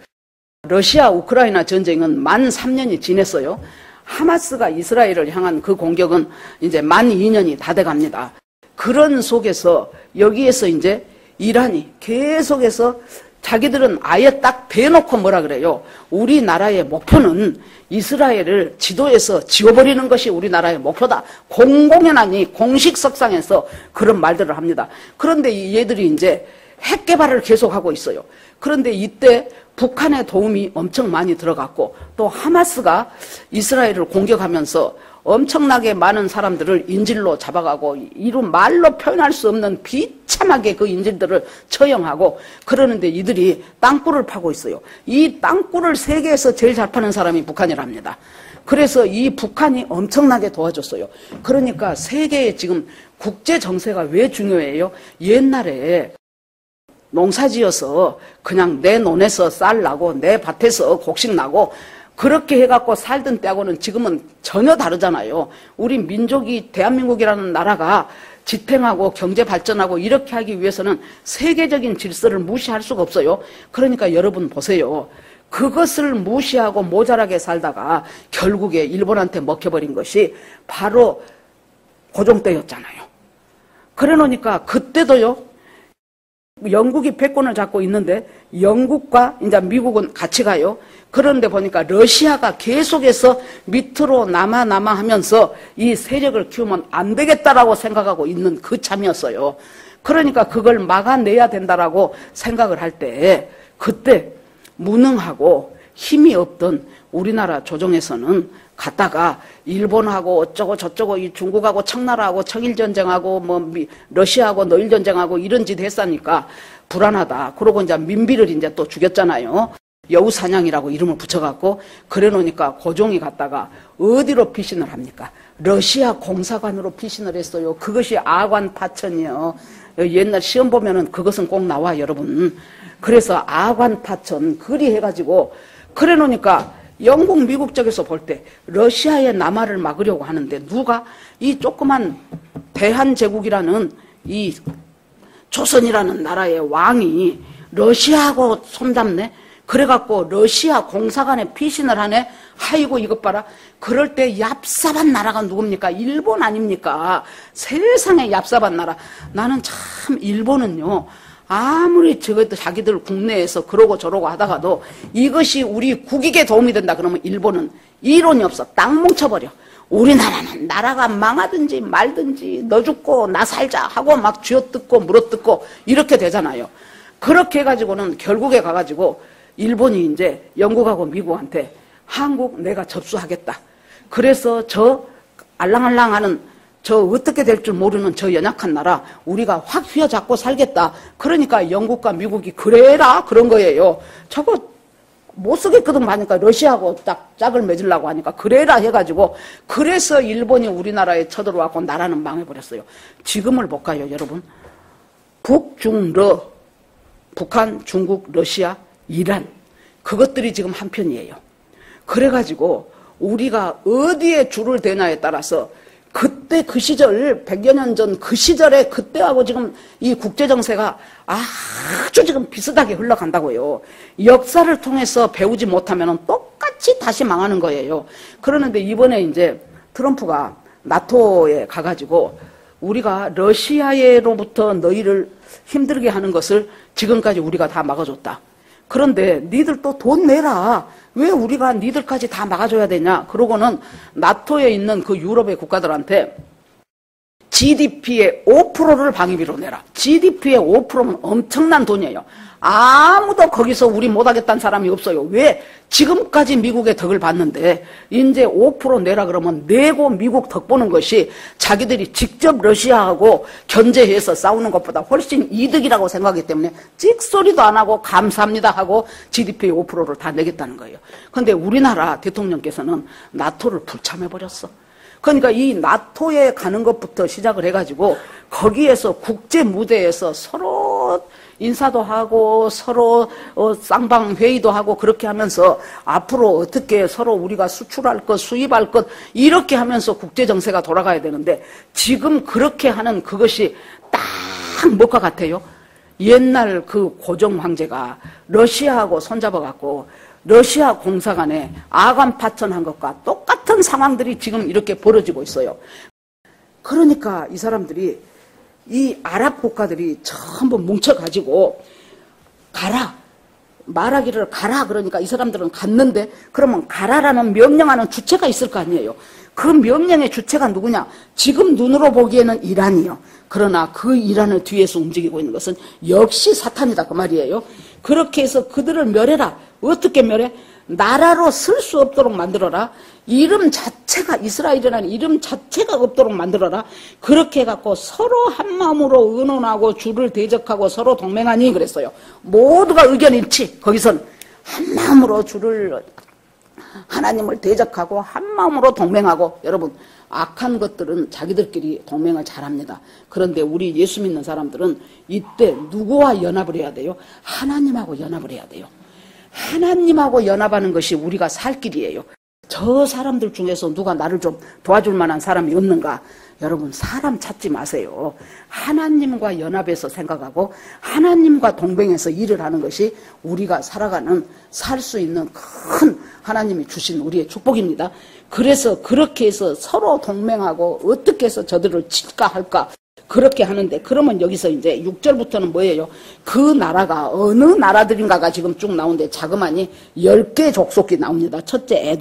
러시아 우크라이나 전쟁은 만 3년이 지났어요. 하마스가 이스라엘을 향한 그 공격은 이제 만 2년이 다 돼갑니다. 그런 속에서 여기에서 이제 이란이 계속해서 자기들은 아예 딱 대놓고 뭐라 그래요? 우리나라의 목표는 이스라엘을 지도에서 지워버리는 것이 우리나라의 목표다. 공공연하니 공식 석상에서 그런 말들을 합니다. 그런데 얘들이 이제 핵 개발을 계속하고 있어요. 그런데 이때 북한의 도움이 엄청 많이 들어갔고 또 하마스가 이스라엘을 공격하면서 엄청나게 많은 사람들을 인질로 잡아가고 이런 말로 표현할 수 없는 비참하게 그 인질들을 처형하고 그러는데 이들이 땅굴을 파고 있어요. 이 땅굴을 세계에서 제일 잘 파는 사람이 북한이랍니다. 그래서 이 북한이 엄청나게 도와줬어요. 그러니까 세계의 지금 국제 정세가 왜 중요해요? 옛날에 농사지어서 그냥 내 논에서 쌀 나고 내 밭에서 곡식 나고 그렇게 해갖고 살던 때하고는 지금은 전혀 다르잖아요. 우리 민족이 대한민국이라는 나라가 지탱하고 경제 발전하고 이렇게 하기 위해서는 세계적인 질서를 무시할 수가 없어요. 그러니까 여러분 보세요. 그것을 무시하고 모자라게 살다가 결국에 일본한테 먹혀버린 것이 바로 고종 때였잖아요. 그래 놓으니까 그때도요. 영국이 패권을 잡고 있는데 영국과 이제 미국은 같이 가요. 그런데 보니까 러시아가 계속해서 밑으로 남아 하면서 이 세력을 키우면 안 되겠다라고 생각하고 있는 그 참이었어요. 그러니까 그걸 막아내야 된다라고 생각을 할 때 그때 무능하고 힘이 없던 우리나라 조정에서는 갔다가 일본하고 어쩌고 저쩌고 이 중국하고 청나라하고 청일전쟁하고 러시아하고 노일전쟁하고 이런 짓 했으니까 불안하다. 그러고 이제 민비를 이제 또 죽였잖아요. 여우사냥이라고 이름을 붙여갖고 그래 놓으니까 고종이 갔다가 어디로 피신을 합니까? 러시아 공사관으로 피신을 했어요. 그것이 아관 파천이요. 옛날 시험 보면은 그것은 꼭 나와, 여러분. 그래서 아관 파천 그리 해가지고 그래 놓으니까 영국, 미국 쪽에서 볼 때 러시아의 남하를 막으려고 하는데 누가 이 조그만 대한제국이라는 이 조선이라는 나라의 왕이 러시아하고 손잡네? 그래갖고 러시아 공사관에 피신을 하네? 아이고 이것 봐라. 그럴 때 얍삽한 나라가 누굽니까? 일본 아닙니까? 세상에 얍삽한 나라. 나는 참 일본은요. 아무리 자기들 국내에서 그러고 저러고 하다가도 이것이 우리 국익에 도움이 된다 그러면 일본은 이론이 없어. 땅 뭉쳐버려. 우리나라는 나라가 망하든지 말든지 너 죽고 나 살자 하고 막 쥐어뜯고 물어뜯고 이렇게 되잖아요. 그렇게 해가지고는 결국에 가가지고 일본이 이제 영국하고 미국한테 한국 내가 접수하겠다. 그래서 저 알랑알랑하는 저 어떻게 될 줄 모르는 저 연약한 나라 우리가 확 휘어잡고 살겠다. 그러니까 영국과 미국이 그래라 그런 거예요. 저거 못 쓰겠거든 하니까 러시아하고 딱 짝을 맺으려고 하니까 그래라 해가지고 그래서 일본이 우리나라에 쳐들어왔고 나라는 망해버렸어요. 지금을 볼까요, 여러분? 북중러 북한, 중국, 러시아, 이란 그것들이 지금 한편이에요. 그래가지고 우리가 어디에 줄을 대냐에 따라서 그때 그 시절 100여 년 전 그 시절에 그때하고 지금 이 국제정세가 아주 지금 비슷하게 흘러간다고요. 역사를 통해서 배우지 못하면 똑같이 다시 망하는 거예요. 그러는데 이번에 이제 트럼프가 나토에 가가지고 우리가 러시아로부터 너희를 힘들게 하는 것을 지금까지 우리가 다 막아줬다. 그런데 니들 또 돈 내라. 왜 우리가 니들까지 다 막아줘야 되냐. 그러고는 나토에 있는 그 유럽의 국가들한테 GDP의 5%를 방위비로 내라. GDP의 5%면 엄청난 돈이에요. 아무도 거기서 우리 못하겠다는 사람이 없어요. 왜? 지금까지 미국의 덕을 봤는데 이제 5% 내라 그러면 내고 미국 덕 보는 것이 자기들이 직접 러시아하고 견제해서 싸우는 것보다 훨씬 이득이라고 생각하기 때문에 찍소리도 안 하고 감사합니다 하고 GDP의 5%를 다 내겠다는 거예요. 그런데 우리나라 대통령께서는 나토를 불참해버렸어. 그러니까 이 나토에 가는 것부터 시작을 해가지고 거기에서 국제 무대에서 서로 인사도 하고 서로 쌍방 회의도 하고 그렇게 하면서 앞으로 어떻게 서로 우리가 수출할 것 수입할 것 이렇게 하면서 국제 정세가 돌아가야 되는데 지금 그렇게 하는 그것이 딱 뭐가 같아요? 옛날 그 고종 황제가 러시아하고 손잡아 갖고 러시아 공사관에 아관 파천한 것과 똑같은 상황들이 지금 이렇게 벌어지고 있어요. 그러니까 이 사람들이 이 아랍 국가들이 전부 뭉쳐가지고 가라. 말하기를 가라. 그러니까 이 사람들은 갔는데 그러면 가라라는 명령하는 주체가 있을 거 아니에요. 그 명령의 주체가 누구냐? 지금 눈으로 보기에는 이란이요. 그러나 그 이란을 뒤에서 움직이고 있는 것은 역시 사탄이다 그 말이에요. 그렇게 해서 그들을 멸해라. 어떻게 멸해? 나라로 쓸 수 없도록 만들어라. 이름 자체가 이스라엘이라는 이름 자체가 없도록 만들어라. 그렇게 해갖고 서로 한마음으로 의논하고 주를 대적하고 서로 동맹하니 그랬어요. 모두가 의견 일치. 거기선 한마음으로 주를 하나님을 대적하고 한마음으로 동맹하고. 여러분 악한 것들은 자기들끼리 동맹을 잘합니다. 그런데 우리 예수 믿는 사람들은 이때 누구와 연합을 해야 돼요? 하나님하고 연합을 해야 돼요. 하나님하고 연합하는 것이 우리가 살 길이에요. 저 사람들 중에서 누가 나를 좀 도와줄 만한 사람이 없는가? 여러분 사람 찾지 마세요. 하나님과 연합해서 생각하고 하나님과 동맹해서 일을 하는 것이 우리가 살아가는 살 수 있는 큰 하나님이 주신 우리의 축복입니다. 그래서 그렇게 해서 서로 동맹하고 어떻게 해서 저들을 칠까 할까 그렇게 하는데 그러면 여기서 이제 6절부터는 뭐예요? 그 나라가 어느 나라들인가가 지금 쭉 나오는데 자그마니 10개 족속이 나옵니다. 첫째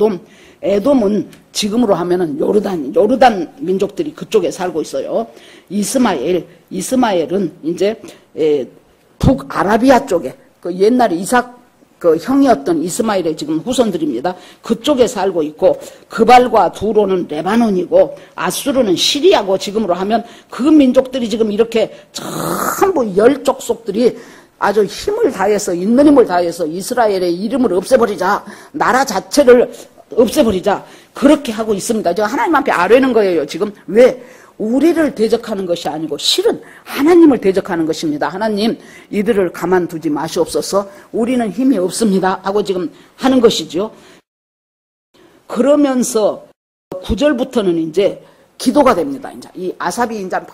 에돔은 지금으로 하면은 요르단 민족들이 그쪽에 살고 있어요. 이스마엘은 이제 북아라비아 쪽에 그 옛날에 이삭 그 형이었던 이스마엘의 지금 후손들입니다. 그쪽에 살고 있고 그발과 두로는 레바논이고 아수르는 시리아고 지금으로 하면 그 민족들이 지금 이렇게 전부 10족속들이 아주 힘을 다해서, 있는 힘을 다해서 이스라엘의 이름을 없애버리자. 나라 자체를 없애버리자. 그렇게 하고 있습니다. 저 하나님 앞에 아뢰는 거예요, 지금. 왜? 우리를 대적하는 것이 아니고 실은 하나님을 대적하는 것입니다. 하나님, 이들을 가만두지 마시옵소서. 우리는 힘이 없습니다. 하고 지금 하는 것이죠. 그러면서 9절부터는 이제 기도가 됩니다. 이제 이 아삽이 이제 막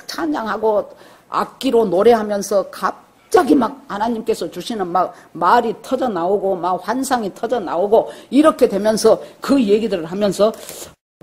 찬양하고 악기로 노래하면서 갑자기 막 하나님께서 주시는 막 말이 터져 나오고 막 환상이 터져 나오고 이렇게 되면서 그 얘기들을 하면서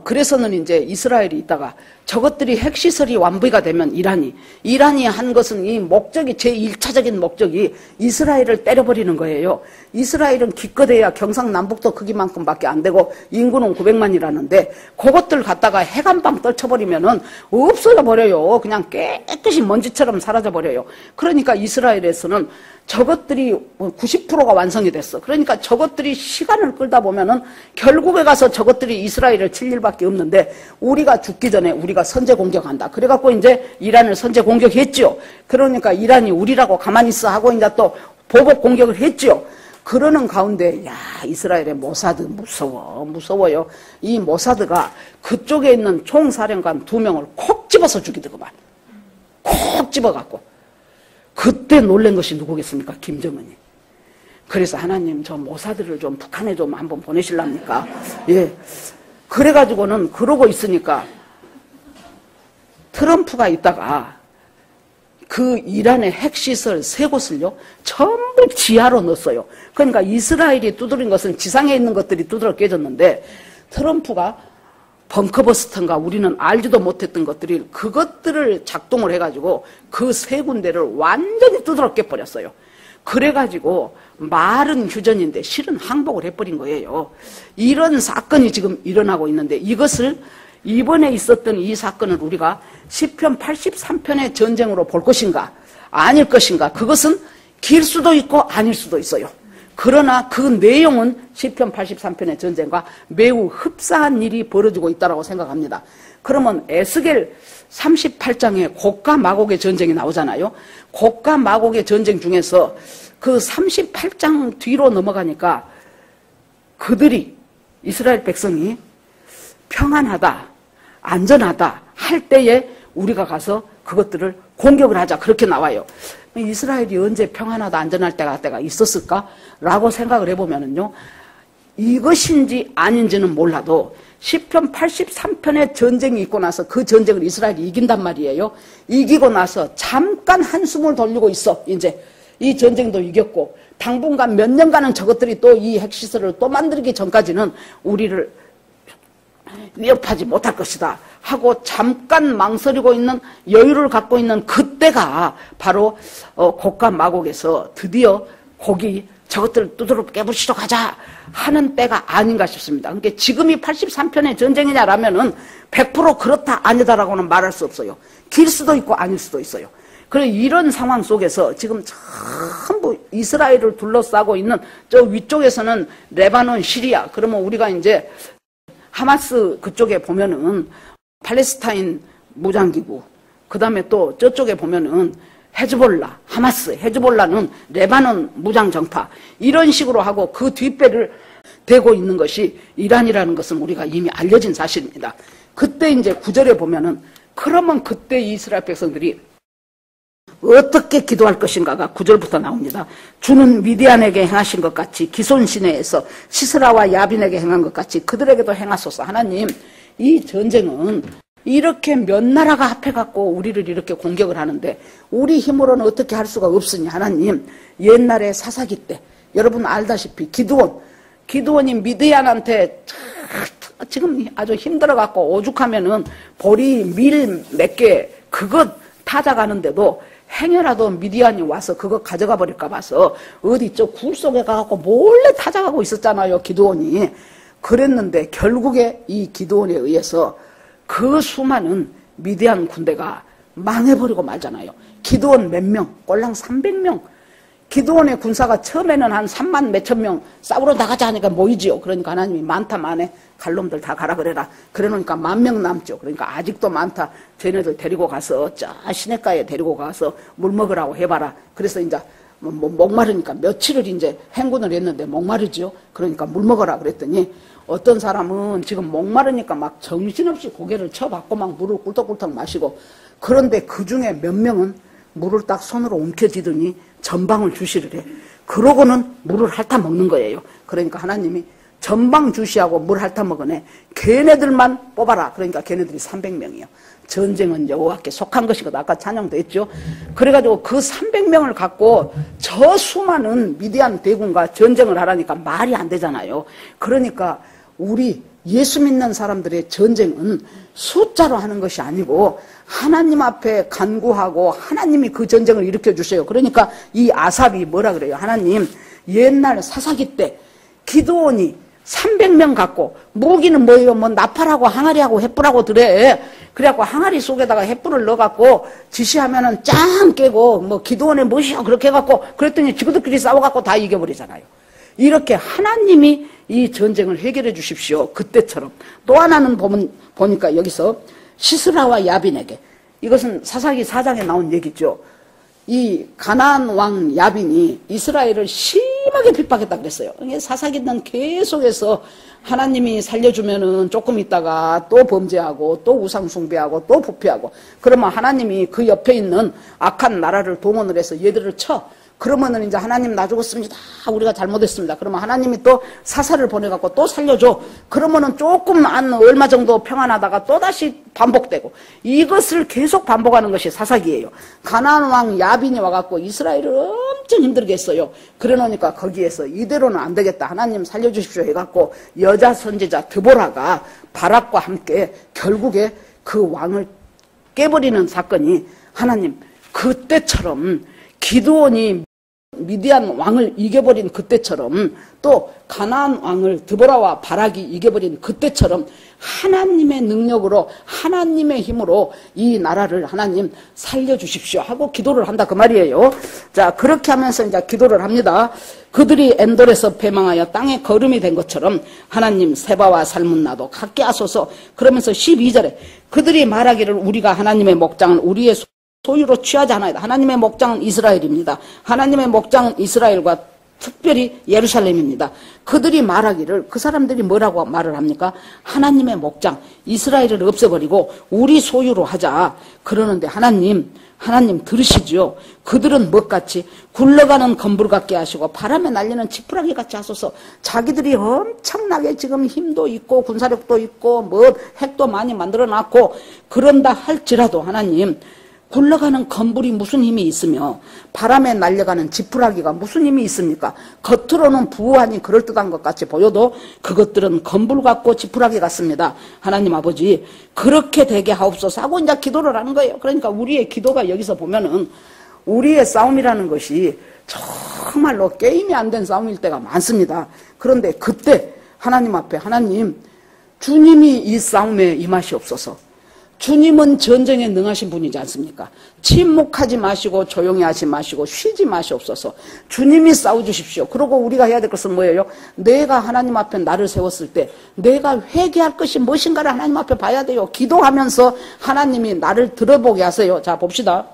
그래서는 이제 이스라엘이 있다가 저것들이 핵시설이 완비가 되면 이란이 한 것은 이 목적이 제1차적인 목적이 이스라엘을 때려버리는 거예요. 이스라엘은 기껏해야 경상남북도 크기만큼밖에 안 되고 인구는 900만이라는데 그것들 갖다가 핵 한 방 떨쳐버리면은 없어져 버려요. 그냥 깨끗이 먼지처럼 사라져 버려요. 그러니까 이스라엘에서는 저것들이 90%가 완성이 됐어. 그러니까 저것들이 시간을 끌다 보면은 결국에 가서 저것들이 이스라엘을 칠 일밖에 없는데 우리가 죽기 전에 우리가 선제 공격한다. 그래갖고 이제 이란을 선제 공격했죠. 그러니까 이란이 우리라고 가만히 있어 하고 이제 또 보복 공격을 했죠. 그러는 가운데 야 이스라엘의 모사드 무서워요. 이 모사드가 그쪽에 있는 총사령관 2명을 콕 집어서 죽이더구만. 콕 집어갖고. 그때 놀란 것이 누구겠습니까? 김정은이. 그래서 하나님 저 모사드를 좀 북한에 좀 한번 보내실랍니까? 예. 그래가지고는 그러고 있으니까 트럼프가 있다가 그 이란의 핵시설 3곳을요 전부 지하로 넣었어요. 그러니까 이스라엘이 두드린 것은 지상에 있는 것들이 두드러 깨졌는데 트럼프가 벙커버스터인가 우리는 알지도 못했던 것들이 그것들을 작동을 해가지고 그 3군데를 완전히 두드러 깨버렸어요. 그래가지고 말은 휴전인데 실은 항복을 해버린 거예요. 이런 사건이 지금 일어나고 있는데 이것을 이번에 있었던 이 사건을 우리가 시편 83편의 전쟁으로 볼 것인가 아닐 것인가 그것은 길 수도 있고 아닐 수도 있어요. 그러나 그 내용은 시편 83편의 전쟁과 매우 흡사한 일이 벌어지고 있다고 생각합니다. 그러면 에스겔 38장에 곡과 마곡의 전쟁이 나오잖아요. 곡과 마곡의 전쟁 중에서 그 38장 뒤로 넘어가니까 그들이 이스라엘 백성이 평안하다, 안전하다 할 때에 우리가 가서 그것들을 공격을 하자 그렇게 나와요. 이스라엘이 언제 평안하다 안전할 때가 있었을까? 라고 생각을 해보면은요 이것인지 아닌지는 몰라도 시편 83편의 전쟁이 있고 나서 그 전쟁을 이스라엘이 이긴단 말이에요. 이기고 나서 잠깐 한숨을 돌리고 있어. 이제 이 전쟁도 이겼고 당분간 몇 년간은 저것들이 또 이 핵시설을 또 만들기 전까지는 우리를 위협하지 못할 것이다 하고 잠깐 망설이고 있는 여유를 갖고 있는 그때가 바로 곡과 마곡에서 드디어 곡이 저것들을 두드러 깨부시러 가자 하는 때가 아닌가 싶습니다. 그러니까 지금이 83편의 전쟁이냐라면은 100% 그렇다 아니다라고는 말할 수 없어요. 길 수도 있고 아닐 수도 있어요. 그래 이런 상황 속에서 지금 전부 이스라엘을 둘러싸고 있는 저 위쪽에서는 레바논, 시리아 그러면 우리가 이제 하마스 그쪽에 보면은 팔레스타인 무장기구 그 다음에 또 저쪽에 보면은 헤즈볼라, 하마스, 헤즈볼라는 레바논 무장정파 이런 식으로 하고 그 뒷배를 대고 있는 것이 이란이라는 것은 우리가 이미 알려진 사실입니다. 그때 이제 9절에 보면은 그러면 그때 이스라엘 백성들이 어떻게 기도할 것인가가 9절부터 나옵니다. 주는 미디안에게 행하신 것 같이 기손 시내에서 시스라와 야빈에게 행한 것 같이 그들에게도 행하소서. 하나님 이 전쟁은 이렇게 몇 나라가 합해갖고 우리를 이렇게 공격을 하는데 우리 힘으로는 어떻게 할 수가 없으니 하나님 옛날에 사사기 때 여러분 알다시피 기드온이 미디안한테 지금 아주 힘들어갖고 오죽하면은 보리 밀 몇 개 그것 타작하는데도 행여라도 미디안이 와서 그거 가져가 버릴까 봐서 어디 저 굴 속에 가갖고 몰래 타작하고 있었잖아요. 기드온이. 그랬는데 결국에 이 기드온에 의해서 그 수많은 미디안 군대가 망해버리고 말잖아요. 기드온 몇 명? 꼴랑 300명. 기드온의 군사가 처음에는 한 3만 몇천 명 싸우러 나가자 하니까 모이지요. 그러니까 하나님이 많다 많네. 갈놈들 다 가라 그래라. 그러니까 10,000명 남죠. 그러니까 아직도 많다. 쟤네들 데리고 가서 저 시냇가에 데리고 가서 물 먹으라고 해봐라. 그래서 이제 목마르니까 며칠을 이제 행군을 했는데 목마르죠. 그러니까 물 먹어라 그랬더니 어떤 사람은 지금 목마르니까 막 정신없이 고개를 쳐박고 막 물을 꿀떡꿀떡 마시고, 그런데 그 중에 몇 명은 물을 딱 손으로 움켜쥐더니 전방을 주시를 해. 그러고는 물을 핥아 먹는 거예요. 그러니까 하나님이 전방 주시하고 물 핥아 먹으네. 걔네들만 뽑아라. 그러니까 걔네들이 300명이요. 전쟁은 여호와께 속한 것이거든. 아까 찬양도 했죠. 그래가지고 그 300명을 갖고 저 수많은 미디안 대군과 전쟁을 하라니까 말이 안 되잖아요. 그러니까 우리 예수 믿는 사람들의 전쟁은 숫자로 하는 것이 아니고 하나님 앞에 간구하고 하나님이 그 전쟁을 일으켜 주셔요. 그러니까 이 아삽이 뭐라 그래요? 하나님, 옛날 사사기 때 기드온이 300명 갖고 무기는 뭐예요? 뭐 나팔하고 항아리하고 횃불하고 드래. 그래갖고 항아리 속에다가 횃불을 넣어갖고 지시하면은 짱 깨고 뭐 기드온의 멋이야 그렇게 해갖고 그랬더니 지구들끼리 싸워갖고 다 이겨버리잖아요. 이렇게 하나님이 이 전쟁을 해결해 주십시오. 그때처럼. 또 하나는 보니까 여기서 시스라와 야빈에게, 이것은 사사기 4장에 나온 얘기죠. 이 가나안 왕 야빈이 이스라엘을 심하게 핍박했다 그랬어요. 사사기는 계속해서 하나님이 살려주면은 조금 있다가 또 범죄하고 또 우상 숭배하고 또 부패하고, 그러면 하나님이 그 옆에 있는 악한 나라를 동원을 해서 얘들을 쳐. 그러면은 이제 하나님 나 죽었습니다. 우리가 잘못했습니다. 그러면 하나님이 또 사사를 보내갖고 또 살려줘. 그러면은 조금 얼마 정도 평안하다가 또 다시 반복되고, 이것을 계속 반복하는 것이 사사기예요. 가나안 왕 야빈이 와갖고 이스라엘을 엄청 힘들게 했어요. 그래 놓으니까 거기에서 이대로는 안 되겠다. 하나님 살려주십시오 해갖고 여자 선지자 드보라가 바락과 함께 결국에 그 왕을 깨버리는 사건이, 하나님 그때처럼 기드온이 미디안 왕을 이겨버린 그때처럼, 또 가나안 왕을 드보라와 바락이 이겨버린 그때처럼 하나님의 능력으로 하나님의 힘으로 이 나라를 하나님 살려주십시오 하고 기도를 한다 그 말이에요. 자, 그렇게 하면서 이제 기도를 합니다. 그들이 엔돌에서 패망하여 땅에 거름이 된 것처럼 하나님 세바와 살문나도 갖게 하소서. 그러면서 12절에 그들이 말하기를 우리가 하나님의 목장은 우리의 소유로 취하지 않아야. 하나님의 목장은 이스라엘입니다. 하나님의 목장은 이스라엘과 특별히 예루살렘입니다. 그들이 말하기를, 그 사람들이 뭐라고 말을 합니까? 하나님의 목장 이스라엘을 없애버리고 우리 소유로 하자. 그러는데 하나님 들으시죠? 그들은 뭐같이 굴러가는 건불 같게 하시고 바람에 날리는 지푸라기 같이 하소서. 자기들이 엄청나게 지금 힘도 있고 군사력도 있고 뭐 핵도 많이 만들어 놨고 그런다 할지라도 하나님, 굴러가는 건불이 무슨 힘이 있으며 바람에 날려가는 지푸라기가 무슨 힘이 있습니까? 겉으로는 부유하니 그럴듯한 것 같이 보여도 그것들은 건불 같고 지푸라기 같습니다. 하나님 아버지 그렇게 되게 하옵소서 하고 이제 기도를 하는 거예요. 그러니까 우리의 기도가 여기서 보면은 우리의 싸움이라는 것이 정말로 게임이 안 된 싸움일 때가 많습니다. 그런데 그때 하나님 앞에, 하나님 주님이 이 싸움에 임하시옵소서. 주님은 전쟁에 능하신 분이지 않습니까? 침묵하지 마시고 조용히 하지 마시고 쉬지 마시옵소서. 주님이 싸워주십시오. 그리고 우리가 해야 될 것은 뭐예요? 내가 하나님 앞에 나를 세웠을 때 내가 회개할 것이 무엇인가를 하나님 앞에 봐야 돼요. 기도하면서 하나님이 나를 들어보게 하세요. 자, 봅시다.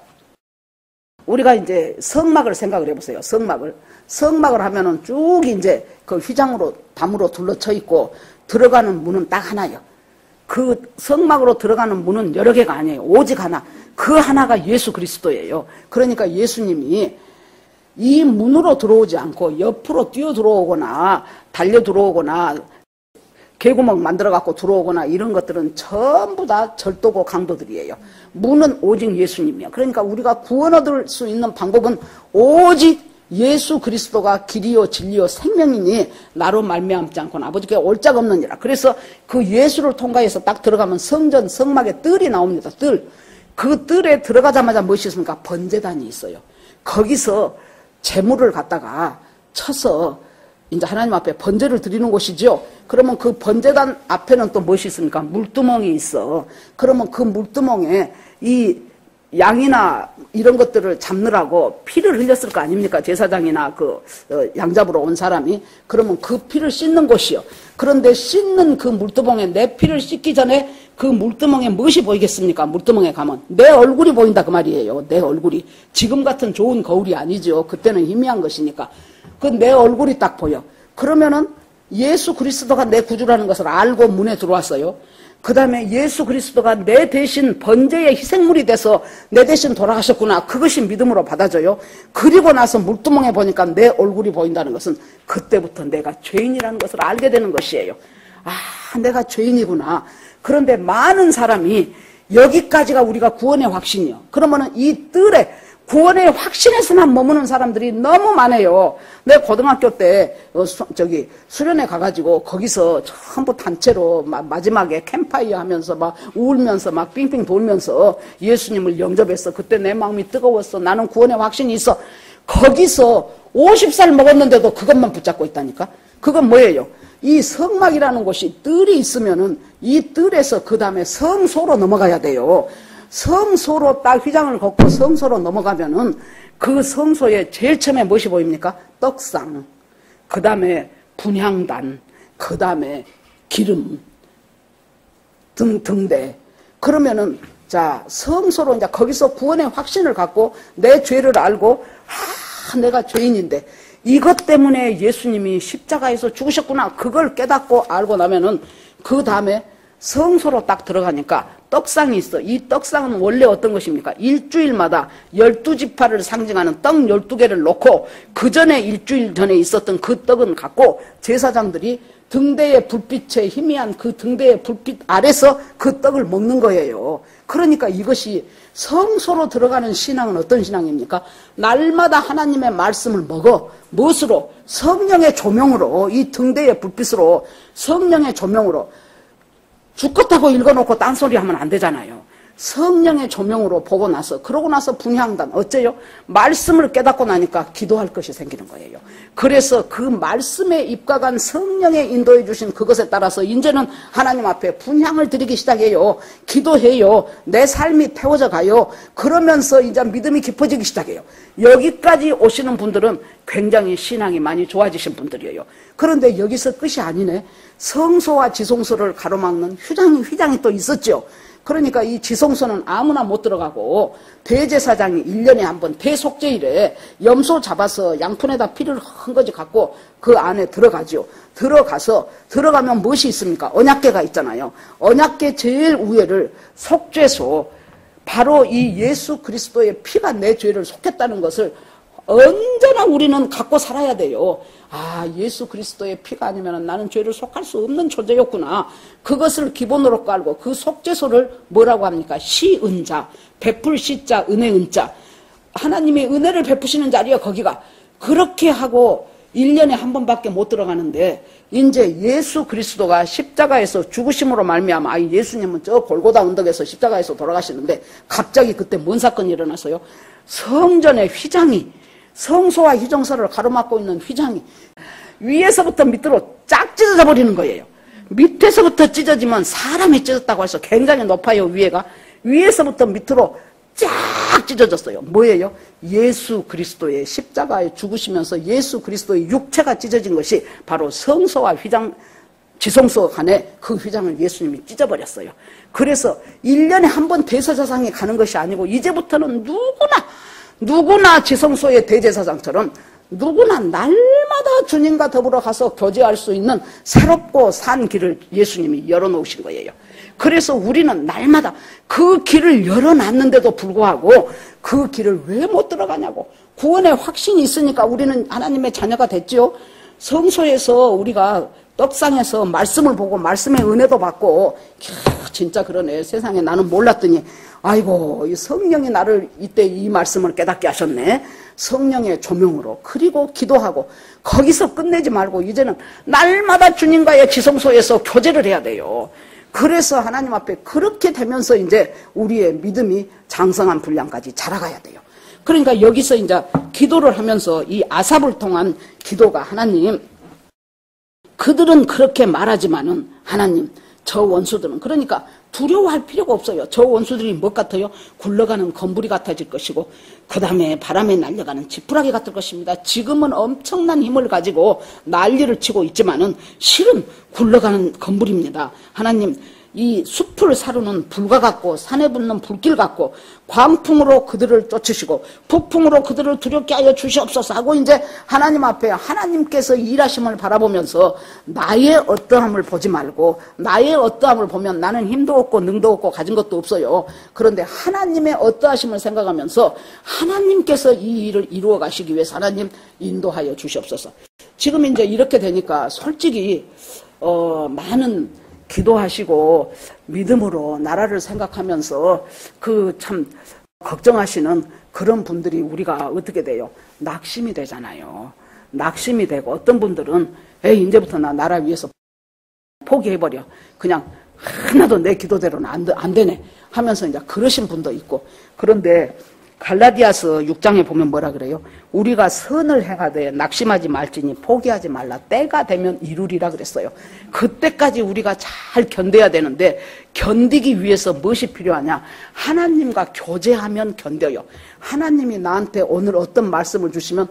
우리가 이제 성막을 생각을 해보세요. 성막을 하면은 쭉 이제 그 휘장으로 담으로 둘러쳐 있고 들어가는 문은 딱 하나예요. 그 성막으로 들어가는 문은 여러 개가 아니에요. 오직 하나. 그 하나가 예수 그리스도예요. 그러니까 예수님이 이 문으로 들어오지 않고 옆으로 뛰어 들어오거나 달려 들어오거나 개구멍 만들어 갖고 들어오거나 이런 것들은 전부 다 절도고 강도들이에요. 문은 오직 예수님이야. 그러니까 우리가 구원 얻을 수 있는 방법은 오직 예수 그리스도가 길이요 진리요 생명이니 나로 말미암지 않고는 아버지께 올 자가 없느니라. 그래서 그 예수를 통과해서 딱 들어가면 성전 성막에 뜰이 나옵니다. 그 뜰에 들어가자마자 무엇이 있습니까? 번제단이 있어요. 거기서 제물을 갖다가 쳐서 이제 하나님 앞에 번제를 드리는 곳이죠. 그러면 그 번제단 앞에는 또 무엇이 있습니까? 물두멍이 있어. 그러면 그 물두멍에 이 양이나 이런 것들을 잡느라고 피를 흘렸을 거 아닙니까? 제사장이나 양 잡으러 온 사람이. 그러면 그 피를 씻는 곳이요. 그런데 씻는 그 물두멍에 내 피를 씻기 전에 그 물두멍에 무엇이 보이겠습니까? 물두멍에 가면 내 얼굴이 보인다 그 말이에요. 내 얼굴이. 지금 같은 좋은 거울이 아니죠. 그때는 희미한 것이니까. 그 내 얼굴이 딱 보여. 그러면은 예수 그리스도가 내 구주라는 것을 알고 문에 들어왔어요. 그 다음에 예수 그리스도가 내 대신 번제의 희생물이 돼서 내 대신 돌아가셨구나. 그것이 믿음으로 받아져요. 그리고 나서 물두멍에 보니까 내 얼굴이 보인다는 것은 그때부터 내가 죄인이라는 것을 알게 되는 것이에요. 아, 내가 죄인이구나. 그런데 많은 사람이 여기까지가 우리가 구원의 확신이요. 그러면은 이 뜰에 구원의 확신에서만 머무는 사람들이 너무 많아요. 내 고등학교 때 수련회 가가지고 거기서 전부 단체로 마지막에 캠파이어 하면서 막 울면서 막 빙빙 돌면서 예수님을 영접했어. 그때 내 마음이 뜨거웠어. 나는 구원의 확신이 있어. 거기서 50살 먹었는데도 그것만 붙잡고 있다니까. 그건 뭐예요? 이 성막이라는 곳이 뜰이 있으면은 이 뜰에서 그 다음에 성소로 넘어가야 돼요. 성소로 딱 휘장을 걷고 성소로 넘어가면은 그 성소에 제일 처음에 무엇이 보입니까? 떡상, 그 다음에 분향단, 그 다음에 기름, 등대. 그러면은 자 성소로 이제 거기서 구원의 확신을 갖고 내 죄를 알고 내가 죄인인데 이것 때문에 예수님이 십자가에서 죽으셨구나. 그걸 깨닫고 알고 나면은 그 다음에 성소로 딱 들어가니까 떡상이 있어. 이 떡상은 원래 어떤 것입니까? 일주일마다 12지파를 상징하는 떡 12개를 놓고 그 전에 일주일 전에 있었던 그 떡은 갖고 제사장들이 등대의 불빛에 희미한 그 등대의 불빛 아래서 그 떡을 먹는 거예요. 그러니까 이것이 성소로 들어가는 신앙은 어떤 신앙입니까? 날마다 하나님의 말씀을 먹어. 무엇으로? 성령의 조명으로. 이 등대의 불빛으로 성령의 조명으로. 죽겠다고 읽어놓고 딴소리 하면 안 되잖아요. 성령의 조명으로 보고 나서 그러고 나서 분향단 어째요? 말씀을 깨닫고 나니까 기도할 것이 생기는 거예요. 그래서 그 말씀에 입각한 성령의 인도해 주신 그것에 따라서 이제는 하나님 앞에 분향을 드리기 시작해요. 기도해요. 내 삶이 태워져 가요. 그러면서 이제 믿음이 깊어지기 시작해요. 여기까지 오시는 분들은 굉장히 신앙이 많이 좋아지신 분들이에요. 그런데 여기서 끝이 아니네. 성소와 지성소를 가로막는 휘장이 또 있었죠. 그러니까 이 지성소는 아무나 못 들어가고 대제사장이 1년에 한 번 대속죄일에 염소 잡아서 양푼에다 피를 헝거지 갖고 그 안에 들어가죠. 들어가면 무엇이 있습니까? 언약궤가 있잖아요. 언약궤 제일 위에를 속죄소, 바로 이 예수 그리스도의 피가 내 죄를 속했다는 것을 언제나 우리는 갖고 살아야 돼요. 아, 예수 그리스도의 피가 아니면 나는 죄를 속할 수 없는 존재였구나. 그것을 기본으로 깔고 그 속죄소를 뭐라고 합니까? 시은자, 베풀 시자, 은혜 은자. 하나님의 은혜를 베푸시는 자리야 거기가. 그렇게 하고 1년에 한 번밖에 못 들어가는데 이제 예수 그리스도가 십자가에서 죽으심으로 말미암아 예수님은 저 골고다 언덕에서 십자가에서 돌아가시는데 갑자기 그때 뭔 사건이 일어났어요? 성전의 휘장이 성소와 희정소를 가로막고 있는 휘장이 위에서부터 밑으로 쫙 찢어져 버리는 거예요. 밑에서부터 찢어지면 사람이 찢었다고 해서 굉장히 높아요. 위에서부터 밑으로 쫙 찢어졌어요. 뭐예요? 예수 그리스도의 십자가에 죽으시면서 예수 그리스도의 육체가 찢어진 것이 바로 성소와 휘장 지성소 간에 그 휘장을 예수님이 찢어버렸어요. 그래서 1년에 한 번 대제사장이 가는 것이 아니고 이제부터는 누구나 지성소의 대제사장처럼 누구나 날마다 주님과 더불어 가서 교제할 수 있는 새롭고 산 길을 예수님이 열어놓으신 거예요. 그래서 우리는 날마다 그 길을 열어놨는데도 불구하고 그 길을 왜 못 들어가냐고. 구원의 확신이 있으니까 우리는 하나님의 자녀가 됐죠. 성소에서 우리가 떡상에서 말씀을 보고 말씀의 은혜도 받고 진짜 그러네. 세상에 나는 몰랐더니 아이고 이 성령이 나를 이때 이 말씀을 깨닫게 하셨네. 성령의 조명으로. 그리고 기도하고 거기서 끝내지 말고 이제는 날마다 주님과의 지성소에서 교제를 해야 돼요. 그래서 하나님 앞에 그렇게 되면서 이제 우리의 믿음이 장성한 분량까지 자라가야 돼요. 그러니까 여기서 이제 기도를 하면서 이 아삽을 통한 기도가 하나님 그들은 그렇게 말하지만은 하나님 저 원수들은 그러니까 두려워할 필요가 없어요. 저 원수들이 뭐 같아요? 굴러가는 건부리 같아질 것이고 그 다음에 바람에 날려가는 지푸라기 같을 것입니다. 지금은 엄청난 힘을 가지고 난리를 치고 있지만은 실은 굴러가는 건부리입니다. 하나님, 이 숲을 사르는 불과 같고 산에 붙는 불길 같고 광풍으로 그들을 쫓으시고 북풍으로 그들을 두렵게 하여 주시옵소서 하고 이제 하나님 앞에 하나님께서 일하심을 바라보면서 나의 어떠함을 보지 말고 나의 어떠함을 보면 나는 힘도 없고 능도 없고 가진 것도 없어요. 그런데 하나님의 어떠하심을 생각하면서 하나님께서 이 일을 이루어 가시기 위해서 하나님 인도하여 주시옵소서. 지금 이제 이렇게 되니까 솔직히 많은 기도하시고 믿음으로 나라를 생각하면서 그 참 걱정하시는 그런 분들이 우리가 어떻게 돼요? 낙심이 되잖아요. 낙심이 되고 어떤 분들은 에이 이제부터 나 나라 위해서 포기해버려. 그냥 하나도 내 기도대로는 안 되네 하면서 이제 그러신 분도 있고. 그런데 갈라디아서 6장에 보면 뭐라 그래요? 우리가 선을 행하되 낙심하지 말지니 포기하지 말라. 때가 되면 이루리라 그랬어요. 그때까지 우리가 잘 견뎌야 되는데 견디기 위해서 무엇이 필요하냐? 하나님과 교제하면 견뎌요. 하나님이 나한테 오늘 어떤 말씀을 주시면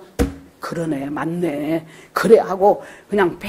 그러네, 맞네, 그래 하고 그냥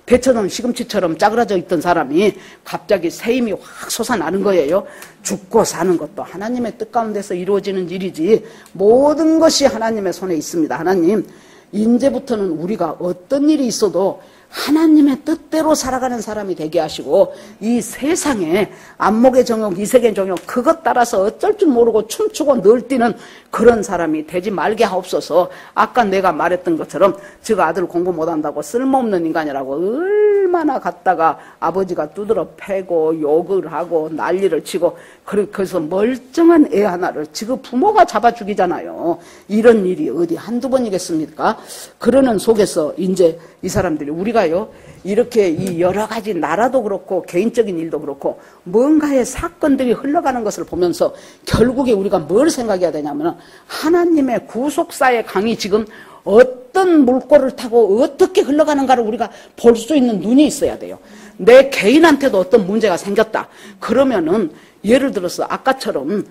배쳐놓은 시금치처럼 짜그라져 있던 사람이 갑자기 새 힘이 확 솟아나는 거예요. 죽고 사는 것도 하나님의 뜻 가운데서 이루어지는 일이지 모든 것이 하나님의 손에 있습니다. 하나님, 이제부터는 우리가 어떤 일이 있어도 하나님의 뜻대로 살아가는 사람이 되게 하시고 이 세상에 안목의 정욕, 이색의 정욕 그것 따라서 어쩔 줄 모르고 춤추고 늘뛰는 그런 사람이 되지 말게 하옵소서. 아까 내가 말했던 것처럼 저 아들 공부 못한다고 쓸모없는 인간이라고 얼마나 갖다가 아버지가 두드러 패고 욕을 하고 난리를 치고 그래서 멀쩡한 애 하나를 지금 부모가 잡아 죽이잖아요. 이런 일이 어디 한두 번이겠습니까? 그러는 속에서 이제 이 사람들이 우리가요 이렇게 이 여러 가지 나라도 그렇고 개인적인 일도 그렇고 뭔가의 사건들이 흘러가는 것을 보면서 결국에 우리가 뭘 생각해야 되냐면 하나님의 구속사의 강이 지금 어떤 물꼬를 타고 어떻게 흘러가는가를 우리가 볼 수 있는 눈이 있어야 돼요. 내 개인한테도 어떤 문제가 생겼다. 그러면은 예를 들어서 아까처럼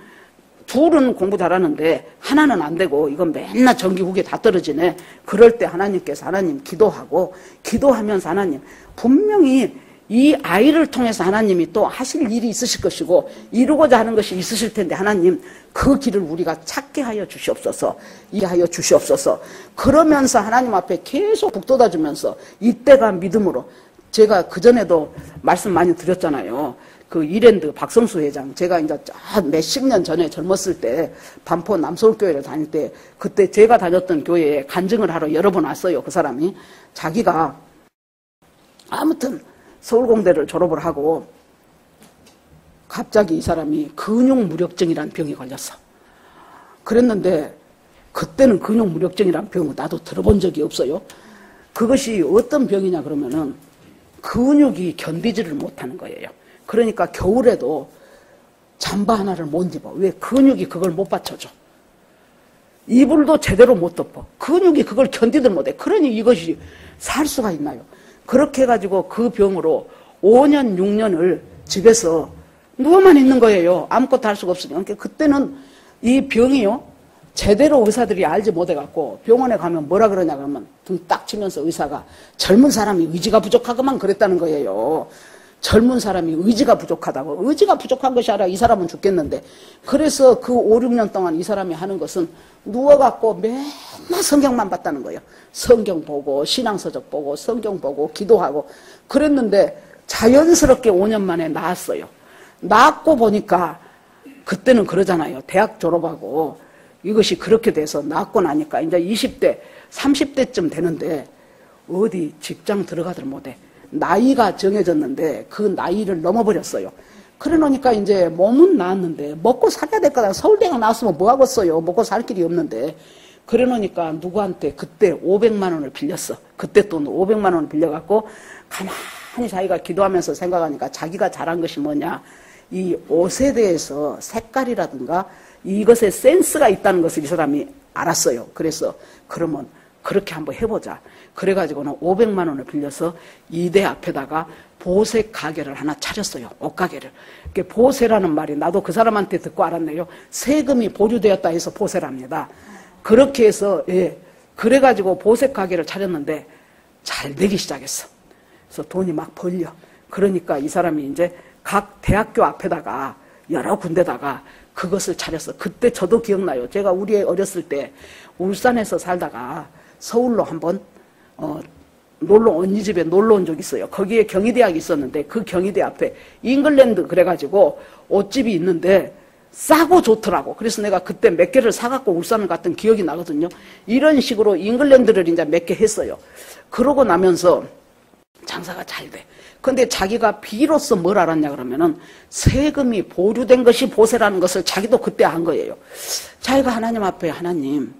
둘은 공부 잘하는데 하나는 안 되고 이건 맨날 전기 후기 다 떨어지네. 그럴 때 하나님께서 하나님 기도하고 기도하면서 하나님 분명히 이 아이를 통해서 하나님이 또 하실 일이 있으실 것이고 이루고자 하는 것이 있으실 텐데 하나님 그 길을 우리가 찾게 하여 주시옵소서. 이해하여 주시옵소서. 그러면서 하나님 앞에 계속 북돋아주면서 이때가 믿음으로 제가 그전에도 말씀 많이 드렸잖아요. 그 이랜드 박성수 회장, 제가 이제 몇십 년 전에 젊었을 때 반포 남서울교회를 다닐 때 그때 제가 다녔던 교회에 간증을 하러 여러 번 왔어요. 그 사람이 자기가 아무튼 서울공대를 졸업을 하고 갑자기 이 사람이 근육무력증이라는 병에 걸렸어. 그랬는데 그때는 근육무력증이라는 병을 나도 들어본 적이 없어요. 그것이 어떤 병이냐 그러면은 근육이 견디지를 못하는 거예요. 그러니까 겨울에도 잠바 하나를 못 입어. 왜? 근육이 그걸 못 받쳐줘. 이불도 제대로 못 덮어. 근육이 그걸 견디들 못해. 그러니 이것이 살 수가 있나요? 그렇게 해가지고 그 병으로 5년, 6년을 집에서 누워만 있는 거예요. 아무것도 할 수가 없으니까. 그러니까 그때는 이 병이요, 제대로 의사들이 알지 못해갖고 병원에 가면 뭐라 그러냐 그러면 등 딱 치면서 의사가 젊은 사람이 의지가 부족하고만 그랬다는 거예요. 젊은 사람이 의지가 부족하다고. 의지가 부족한 것이 아니라 이 사람은 죽겠는데. 그래서 그 5, 6년 동안 이 사람이 하는 것은 누워갖고 맨날 성경만 봤다는 거예요. 성경 보고 신앙서적 보고 성경 보고 기도하고 그랬는데 자연스럽게 5년 만에 나았어요. 나았고 보니까 그때는 그러잖아요. 대학 졸업하고 이것이 그렇게 돼서 나았고 나니까 이제 20대 30대쯤 되는데 어디 직장 들어가들 못해. 나이가 정해졌는데 그 나이를 넘어버렸어요. 그래 놓으니까 이제 몸은 나았는데 먹고 살아야 될 거다. 서울대학 나왔으면 뭐 하겠어요. 먹고 살 길이 없는데. 그래 놓으니까 누구한테 그때 500만 원을 빌렸어. 그때 돈 500만 원을 빌려갖고 가만히 자기가 기도하면서 생각하니까 자기가 잘한 것이 뭐냐. 이 옷에 대해서 색깔이라든가 이것에 센스가 있다는 것을 이 사람이 알았어요. 그래서 그러면 그렇게 한번 해보자. 그래가지고는 500만 원을 빌려서 이대 앞에다가 보세 가게를 하나 차렸어요. 옷가게를. 보세라는 말이 나도 그 사람한테 듣고 알았네요. 세금이 보류되었다 해서 보세랍니다. 그렇게 해서 그래가지고 보세 가게를 차렸는데 잘 되기 시작했어. 그래서 돈이 막 벌려. 그러니까 이 사람이 이제 각 대학교 앞에다가 여러 군데다가 그것을 차렸어. 그때 저도 기억나요. 제가 우리 어렸을 때 울산에서 살다가 서울로 한번 언니 집에 놀러 온 적이 있어요. 거기에 경희대학이 있었는데 그 경희대 앞에 잉글랜드 그래가지고 옷집이 있는데 싸고 좋더라고. 그래서 내가 그때 몇 개를 사갖고 울산을 갔던 기억이 나거든요. 이런 식으로 잉글랜드를 이제 몇 개 했어요. 그러고 나면서 장사가 잘 돼. 근데 자기가 비로소 뭘 알았냐 그러면은 세금이 보류된 것이 보세라는 것을 자기도 그때 안 거예요. 자기가 하나님 앞에 하나님,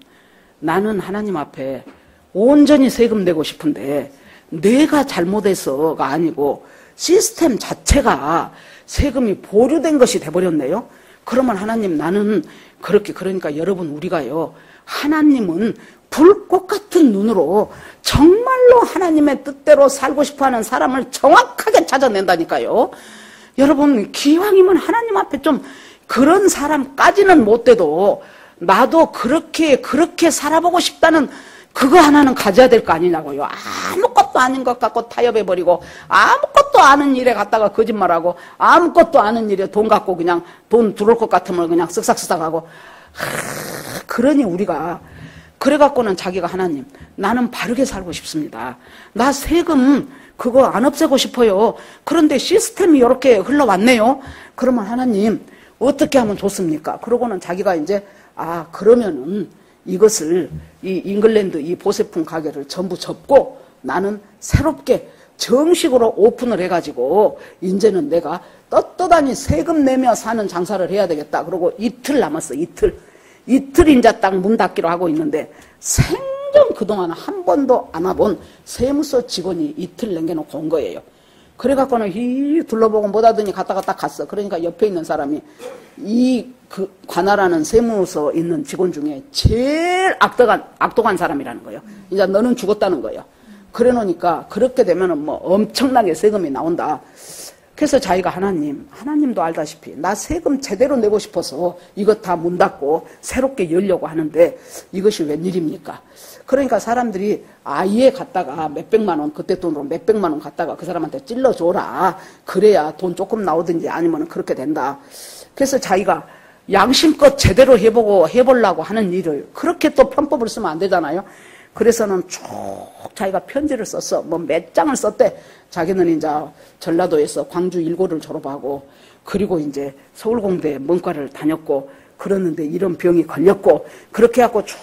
나는 하나님 앞에 온전히 세금 내고 싶은데 내가 잘못해서가 아니고 시스템 자체가 세금이 보류된 것이 돼버렸네요. 그러면 하나님 나는 그렇게 그러니까 여러분 우리가요 하나님은 불꽃 같은 눈으로 정말로 하나님의 뜻대로 살고 싶어하는 사람을 정확하게 찾아낸다니까요. 여러분 기왕이면 하나님 앞에 좀 그런 사람까지는 못 돼도 나도 그렇게 살아보고 싶다는 그거 하나는 가져야 될 거 아니냐고요. 아무것도 아닌 것 같고 타협해버리고 아무것도 아는 일에 갔다가 거짓말하고 아무것도 아는 일에 돈 갖고 그냥 돈 들어올 것 같으면 그냥 쓱싹쓱싹 하고 그러니 우리가 그래갖고는 자기가 하나님 나는 바르게 살고 싶습니다. 나 세금 그거 안 없애고 싶어요. 그런데 시스템이 이렇게 흘러왔네요. 그러면 하나님 어떻게 하면 좋습니까? 그러고는 자기가 이제 그러면은 이것을 이 잉글랜드 이 보세품 가게를 전부 접고 나는 새롭게 정식으로 오픈을 해가지고 이제는 내가 떳떳하니 세금 내며 사는 장사를 해야 되겠다. 그러고 이틀 남았어. 이틀 이제 딱 문 닫기로 하고 있는데 생전 그동안 한 번도 안 와본 세무서 직원이 이틀 남겨놓고 온 거예요. 그래갖고는 둘러보고 못 하더니 갔다가 딱 갔어. 그러니까 옆에 있는 사람이 그 관할하는 세무서 있는 직원 중에 제일 악독한 사람이라는 거예요. 이제 너는 죽었다는 거예요. 그래 놓으니까 그렇게 되면은 뭐 엄청나게 세금이 나온다. 그래서 자기가 하나님도 알다시피 나 세금 제대로 내고 싶어서 이것 다 문 닫고 새롭게 열려고 하는데 이것이 웬일입니까? 그러니까 사람들이 아예 갔다가 몇백만 원, 그때 돈으로 몇백만 원 갔다가 그 사람한테 찔러줘라. 그래야 돈 조금 나오든지 아니면 그렇게 된다. 그래서 자기가 양심껏 제대로 해보려고 하는 일을 그렇게 또 편법을 쓰면 안 되잖아요. 그래서는 쭉 자기가 편지를 썼어. 뭐 몇 장을 썼대. 자기는 이제 전라도에서 광주 일고를 졸업하고 그리고 이제 서울공대 문과를 다녔고 그러는데 이런 병이 걸렸고 그렇게 해갖고 쭉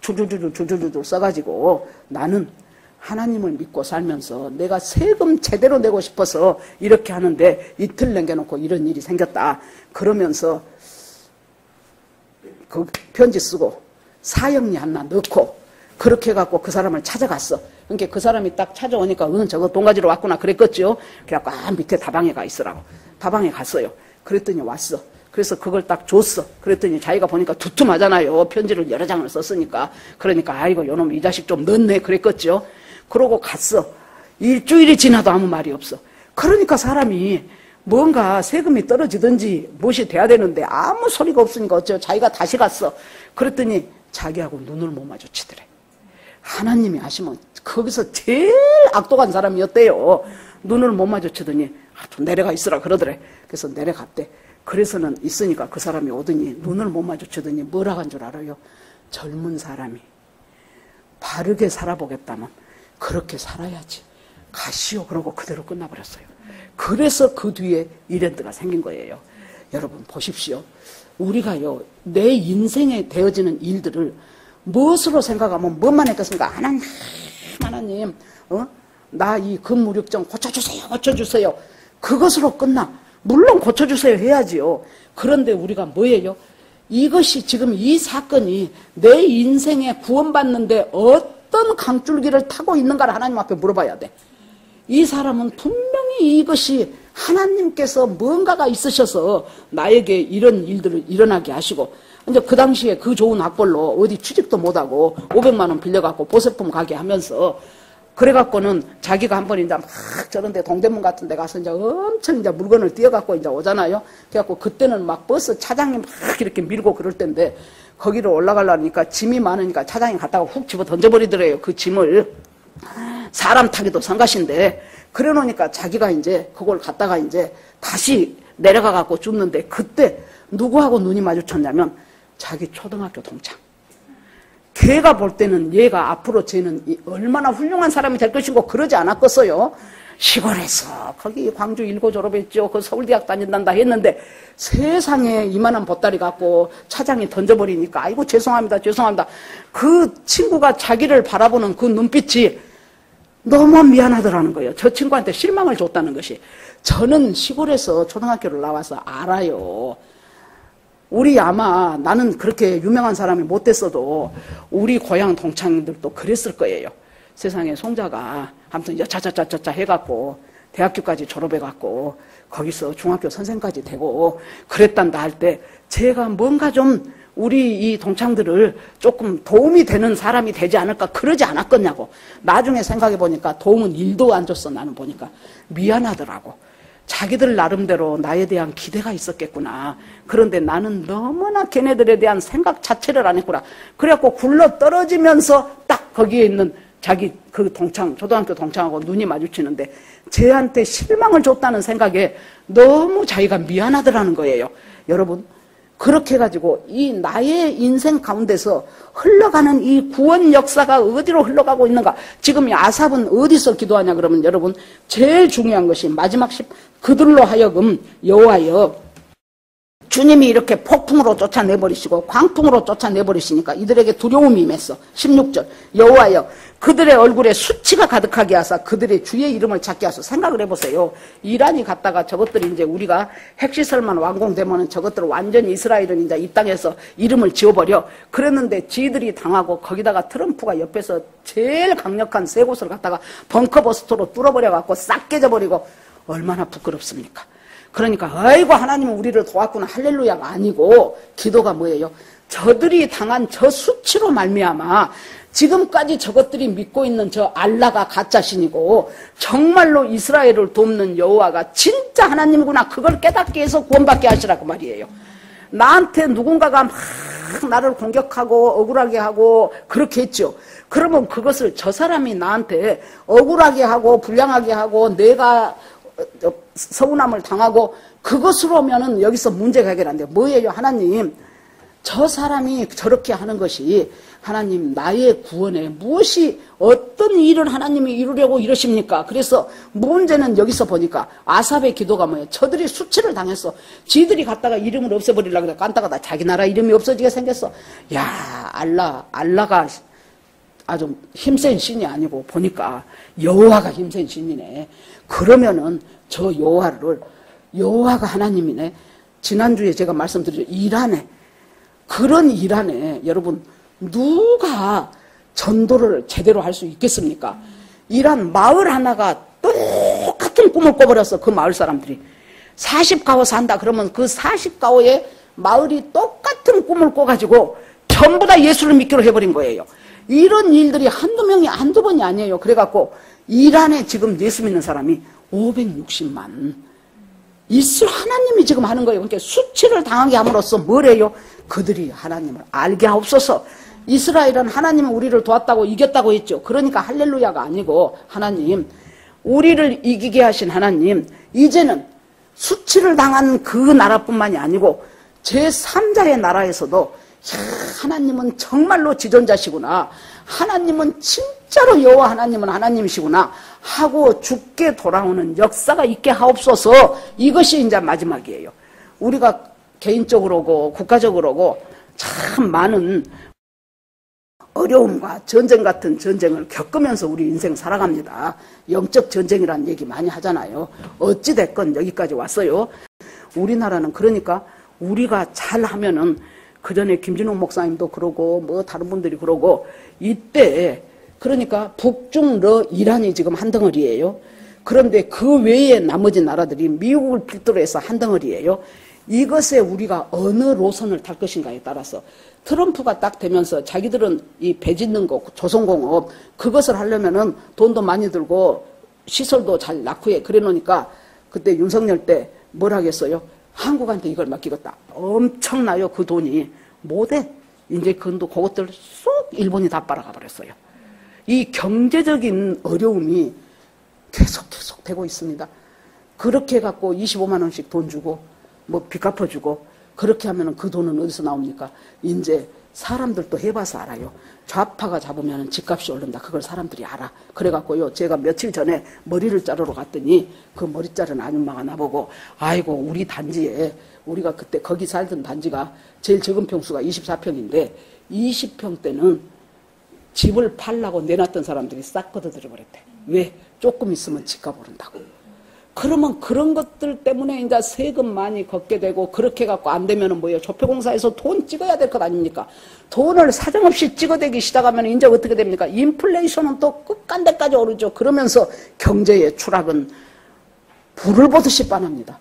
줄줄줄 써가지고 나는 하나님을 믿고 살면서 내가 세금 제대로 내고 싶어서 이렇게 하는데 이틀 남겨놓고 이런 일이 생겼다. 그러면서 그 편지 쓰고 사형리 하나 넣고 그렇게 해갖고 그 사람을 찾아갔어. 그러니까 그 사람이 딱 찾아오니까 저거 돈 가지러 왔구나 그랬겠죠. 그래갖고 밑에 다방에 가 있으라고. 다방에 갔어요. 그랬더니 왔어. 그래서 그걸 딱 줬어. 그랬더니 자기가 보니까 두툼하잖아요. 편지를 여러 장을 썼으니까. 그러니까 아이고 요놈 이 자식 좀 넣네 그랬겠죠. 그러고 갔어. 일주일이 지나도 아무 말이 없어. 그러니까 사람이 뭔가 세금이 떨어지든지 무엇이 돼야 되는데 아무 소리가 없으니까 어째요. 자기가 다시 갔어. 그랬더니 자기하고 눈을 못 마주치더래. 하나님이 아시면 거기서 제일 악독한 사람이었대요. 눈을 못 마주치더니 좀 내려가 있으라 그러더래. 그래서 내려갔대. 그래서는 있으니까 그 사람이 오더니 눈을 못 마주치더니 뭐라고 한 줄 알아요? 젊은 사람이 바르게 살아보겠다면 그렇게 살아야지. 가시오. 그러고 그대로 끝나버렸어요. 그래서 그 뒤에 이랜드가 생긴 거예요. 여러분 보십시오. 우리가요 내 인생에 되어지는 일들을 무엇으로 생각하면 뭐만 했겠습니까? 하나님 나 이 근무력 좀 고쳐주세요. 그것으로 끝나. 물론 고쳐주세요 해야지요. 그런데 우리가 뭐예요? 이것이 지금 이 사건이 내 인생에 구원받는데 어떤 강줄기를 타고 있는가를 하나님 앞에 물어봐야 돼. 이 사람은 분명히 이것이 하나님께서 뭔가가 있으셔서 나에게 이런 일들을 일어나게 하시고 이제 그 당시에 그 좋은 학벌로 어디 취직도 못하고 500만 원 빌려갖고 보세품 가게 하면서 그래갖고는 자기가 한 번 이제 막 저런데 동대문 같은 데 가서 이제 엄청 이제 물건을 띄어갖고 이제 오잖아요. 그래갖고 그때는 막 버스 차장님 막 이렇게 밀고 그럴 때인데 거기를 올라가려니까 짐이 많으니까 차장이 갔다가 훅 집어 던져버리더래요. 그 짐을. 사람 타기도 성가신데 그래 놓으니까 자기가 이제 그걸 갖다가 이제 다시 내려가갖고 줍는데 그때 누구하고 눈이 마주쳤냐면 자기 초등학교 동창. 걔가 볼 때는 얘가 앞으로 쟤는 얼마나 훌륭한 사람이 될 것이고 그러지 않았겠어요. 시골에서 거기 광주 일고 졸업했죠. 그 서울대학 다닌단다 했는데 세상에 이만한 보따리 갖고 차장이 던져버리니까 아이고 죄송합니다. 그 친구가 자기를 바라보는 그 눈빛이 너무 미안하더라는 거예요. 저 친구한테 실망을 줬다는 것이. 저는 시골에서 초등학교를 나와서 알아요. 우리 아마 나는 그렇게 유명한 사람이 못 됐어도 우리 고향 동창들도 그랬을 거예요. 세상에 송자가 아무튼 여차저차 해갖고 대학교까지 졸업해갖고 거기서 중학교 선생까지 되고 그랬단다 할 때 제가 뭔가 좀 우리 이 동창들을 조금 도움이 되는 사람이 되지 않을까 그러지 않았겠냐고. 나중에 생각해 보니까 도움은 일도 안 줬어. 나는 보니까 미안하더라고. 자기들 나름대로 나에 대한 기대가 있었겠구나. 그런데 나는 너무나 걔네들에 대한 생각 자체를 안 했구나. 그래갖고 굴러 떨어지면서 딱 거기에 있는 자기 그 동창, 초등학교 동창하고 눈이 마주치는데 쟤한테 실망을 줬다는 생각에 너무 자기가 미안하더라는 거예요. 여러분, 그렇게 해가지고 이 나의 인생 가운데서 흘러가는 이 구원 역사가 어디로 흘러가고 있는가. 지금 이 아삽은 어디서 기도하냐 그러면 여러분 제일 중요한 것이 마지막 그들로 하여금 여호와여 주님이 이렇게 폭풍으로 쫓아내버리시고 광풍으로 쫓아내버리시니까 이들에게 두려움이 임했어. 16절 여호와여 그들의 얼굴에 수치가 가득하게 하사 그들의 주의 이름을 찾게 하소서. 생각을 해보세요. 이란이 갔다가 저것들이 이제 우리가 핵시설만 완공되면은 저것들 완전히 이스라엘은 이제 이 땅에서 이름을 지워버려. 그랬는데 지들이 당하고 거기다가 트럼프가 옆에서 제일 강력한 세 곳을 갖다가 벙커버스터로 뚫어버려갖고 싹 깨져버리고 얼마나 부끄럽습니까? 그러니까 아이고 하나님은 우리를 도왔구나 할렐루야가 아니고 기도가 뭐예요? 저들이 당한 저 수치로 말미암아 지금까지 저것들이 믿고 있는 저 알라가 가짜신이고 정말로 이스라엘을 돕는 여호와가 진짜 하나님이구나 그걸 깨닫게 해서 구원받게 하시라고 말이에요. 나한테 누군가가 막 나를 공격하고 억울하게 하고 그렇게 했죠. 그러면 그것을 저 사람이 나한테 억울하게 하고 불량하게 하고 내가 서운함을 당하고 그것으로면은 여기서 문제가 해결 안 돼요. 뭐예요? 하나님 저 사람이 저렇게 하는 것이 하나님 나의 구원에 무엇이 어떤 일을 하나님이 이루려고 이러십니까? 그래서 문제는 여기서 보니까 아삽의 기도가 뭐예요? 저들이 수치를 당했어. 지들이 갔다가 이름을 없애버리려고 그래. 깐다가 자기 나라 이름이 없어지게 생겼어. 야 알라가 아주 힘센 신이 아니고 보니까 여호와가 힘센 신이네. 그러면은 저 여호와가 하나님이네. 지난주에 제가 말씀드렸죠. 이란에 그런 이란에 여러분 누가 전도를 제대로 할 수 있겠습니까? 이란 마을 하나가 똑같은 꿈을 꿔버렸어. 그 마을 사람들이 40가오 산다 그러면 그 40가오의 마을이 똑같은 꿈을 꿔가지고 전부 다 예수를 믿기로 해버린 거예요. 이런 일들이 한두 번이 아니에요. 그래갖고 이란에 지금 예수 믿는 사람이 560만. 하나님이 지금 하는 거예요. 그러니까 수치를 당하게 함으로써 뭐래요? 그들이 하나님을 알게 하옵소서. 이스라엘은 하나님은 우리를 도왔다고 이겼다고 했죠. 그러니까 할렐루야가 아니고 하나님 우리를 이기게 하신 하나님 이제는 수치를 당한 그 나라뿐만이 아니고 제3자의 나라에서도 하나님은 정말로 지존자시구나. 하나님은 진짜로 여호와 하나님은 하나님이시구나 하고 죽게 돌아오는 역사가 있게 하옵소서. 이것이 이제 마지막이에요. 우리가 개인적으로고 국가적으로고 참 많은 어려움과 전쟁 같은 전쟁을 겪으면서 우리 인생 살아갑니다. 영적 전쟁이라는 얘기 많이 하잖아요. 어찌됐건 여기까지 왔어요. 우리나라는 그러니까 우리가 잘하면은 그전에 김진욱 목사님도 그러고 뭐 다른 분들이 그러고 이때 그러니까 북중러 이란이 지금 한 덩어리예요. 그런데 그 외에 나머지 나라들이 미국을 필두로 해서 한 덩어리예요. 이것에 우리가 어느 노선을 탈 것인가에 따라서 트럼프가 딱 되면서 자기들은 이 배 짓는 거, 조선공업 그것을 하려면은 돈도 많이 들고 시설도 잘 낳고 해. 그래 놓으니까 그때 윤석열 때 뭘 하겠어요? 한국한테 이걸 맡기겠다. 엄청나요, 그 돈이. 못해. 이제 그것들 쏙 일본이 다 빨아가 버렸어요. 이 경제적인 어려움이 계속 되고 있습니다. 그렇게 해갖고 25만 원씩 돈 주고 뭐 빚 갚아주고 그렇게 하면은 그 돈은 어디서 나옵니까? 이제 사람들도 해봐서 알아요. 좌파가 잡으면 집값이 오른다. 그걸 사람들이 알아. 그래갖고요, 제가 며칠 전에 머리를 자르러 갔더니 그 머리 자른 아줌마가 나보고, 아이고, 우리 단지에, 우리가 그때 거기 살던 단지가 제일 적은 평수가 24평인데 20평 때는 집을 팔라고 내놨던 사람들이 싹 걷어들여 버렸대. 왜? 조금 있으면 집값 오른다고. 그러면 그런 것들 때문에 이제 세금 많이 걷게 되고, 그렇게 갖고 안 되면은 뭐예요? 조폐공사에서 돈 찍어야 될 것 아닙니까? 돈을 사정없이 찍어대기 시작하면 이제 어떻게 됩니까? 인플레이션은 또 끝간데까지 오르죠. 그러면서 경제의 추락은 불을 보듯이 빤합니다.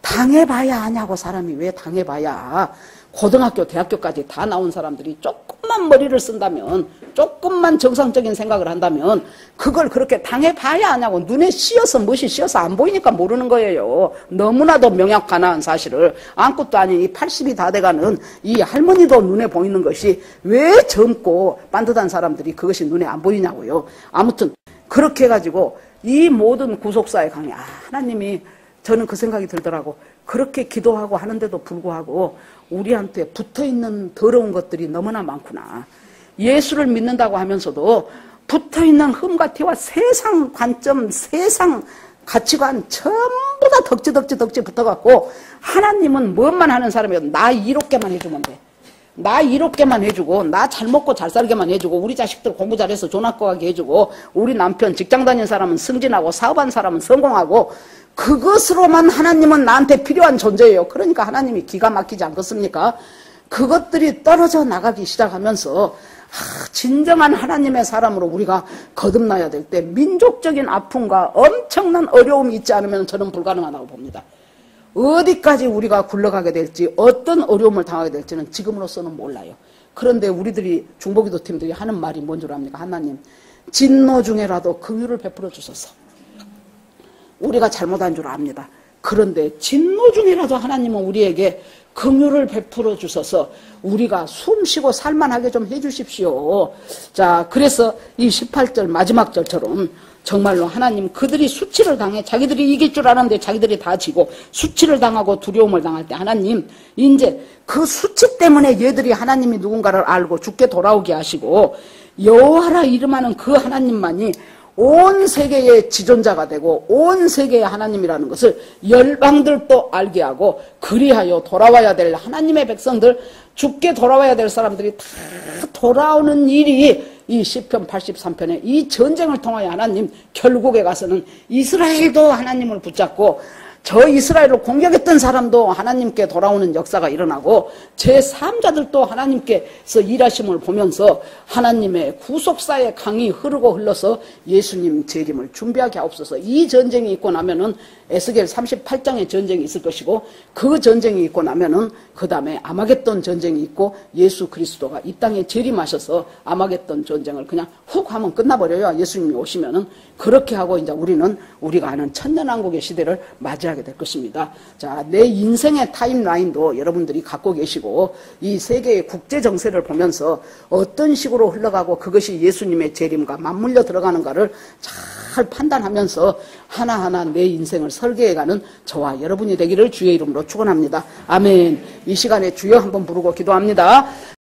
당해봐야 하냐고. 사람이 왜 당해봐야. 고등학교, 대학교까지 다 나온 사람들이 조금만 머리를 쓴다면, 조금만 정상적인 생각을 한다면 그걸 그렇게 당해봐야 하냐고. 눈에 씌어서 멋이 씌어서 안 보이니까 모르는 거예요. 너무나도 명약관한 사실을. 아무것도 아닌 이 80이 다 돼가는 이 할머니도 눈에 보이는 것이 왜 젊고 반듯한 사람들이 그것이 눈에 안 보이냐고요. 아무튼 그렇게 해가지고 이 모든 구속사의 강의, 하나님이, 저는 그 생각이 들더라고. 그렇게 기도하고 하는데도 불구하고 우리한테 붙어있는 더러운 것들이 너무나 많구나. 예수를 믿는다고 하면서도 붙어있는 흠과 티와 세상 관점, 세상 가치관 전부 다 덕지 붙어갖고, 하나님은 무엇만 하는 사람이어도 나 이롭게만 해주면 돼. 나 이롭게만 해주고, 나 잘 먹고 잘 살게만 해주고, 우리 자식들 공부 잘해서 좋은 학교 가게 해주고, 우리 남편 직장 다니는 사람은 승진하고, 사업한 사람은 성공하고, 그것으로만 하나님은 나한테 필요한 존재예요. 그러니까 하나님이 기가 막히지 않겠습니까? 그것들이 떨어져 나가기 시작하면서 진정한 하나님의 사람으로 우리가 거듭나야 될 때 민족적인 아픔과 엄청난 어려움이 있지 않으면 저는 불가능하다고 봅니다. 어디까지 우리가 굴러가게 될지, 어떤 어려움을 당하게 될지는 지금으로서는 몰라요. 그런데 우리들이 중보기도 팀들이 하는 말이 뭔 줄 압니까? 하나님, 진노 중에라도 긍휼을 베풀어 주소서. 우리가 잘못한 줄 압니다. 그런데 진노 중이라도 하나님은 우리에게 긍휼을 베풀어 주셔서 우리가 숨쉬고 살만하게 좀 해주십시오. 자, 그래서 이 18절 마지막 절처럼 정말로 하나님, 그들이 수치를 당해 자기들이 이길 줄 아는데 자기들이 다 지고 수치를 당하고 두려움을 당할 때 하나님, 이제 그 수치 때문에 얘들이 하나님이 누군가를 알고 죽게 돌아오게 하시고, 여호와라 이름하는 그 하나님만이 온 세계의 지존자가 되고 온 세계의 하나님이라는 것을 열방들도 알게 하고, 그리하여 돌아와야 될 하나님의 백성들, 죽게 돌아와야 될 사람들이 다 돌아오는 일이 이 시편 83편의 이 전쟁을 통하여 하나님, 결국에 가서는 이스라엘도 하나님을 붙잡고 저 이스라엘을 공격했던 사람도 하나님께 돌아오는 역사가 일어나고, 제3자들도 하나님께서 일하심을 보면서 하나님의 구속사의 강이 흘러서 예수님 재림을 준비하게 하옵소서. 이 전쟁이 있고 나면은 에스겔 38장의 전쟁이 있을 것이고, 그 전쟁이 있고 나면은 그 다음에 아마겟돈 전쟁이 있고, 예수 그리스도가 이 땅에 재림하셔서 아마겟돈 전쟁을 그냥 훅 하면 끝나버려요. 예수님이 오시면은. 그렇게 하고 이제 우리는 우리가 아는 천년왕국의 시대를 맞이하게 될 것입니다. 자, 내 인생의 타임라인도 여러분들이 갖고 계시고, 이 세계의 국제 정세를 보면서 어떤 식으로 흘러가고 그것이 예수님의 재림과 맞물려 들어가는가를 잘 판단하면서 하나하나 내 인생을 설계해가는 저와 여러분이 되기를 주의 이름으로 축원합니다. 아멘. 이 시간에 주여 한번 부르고 기도합니다.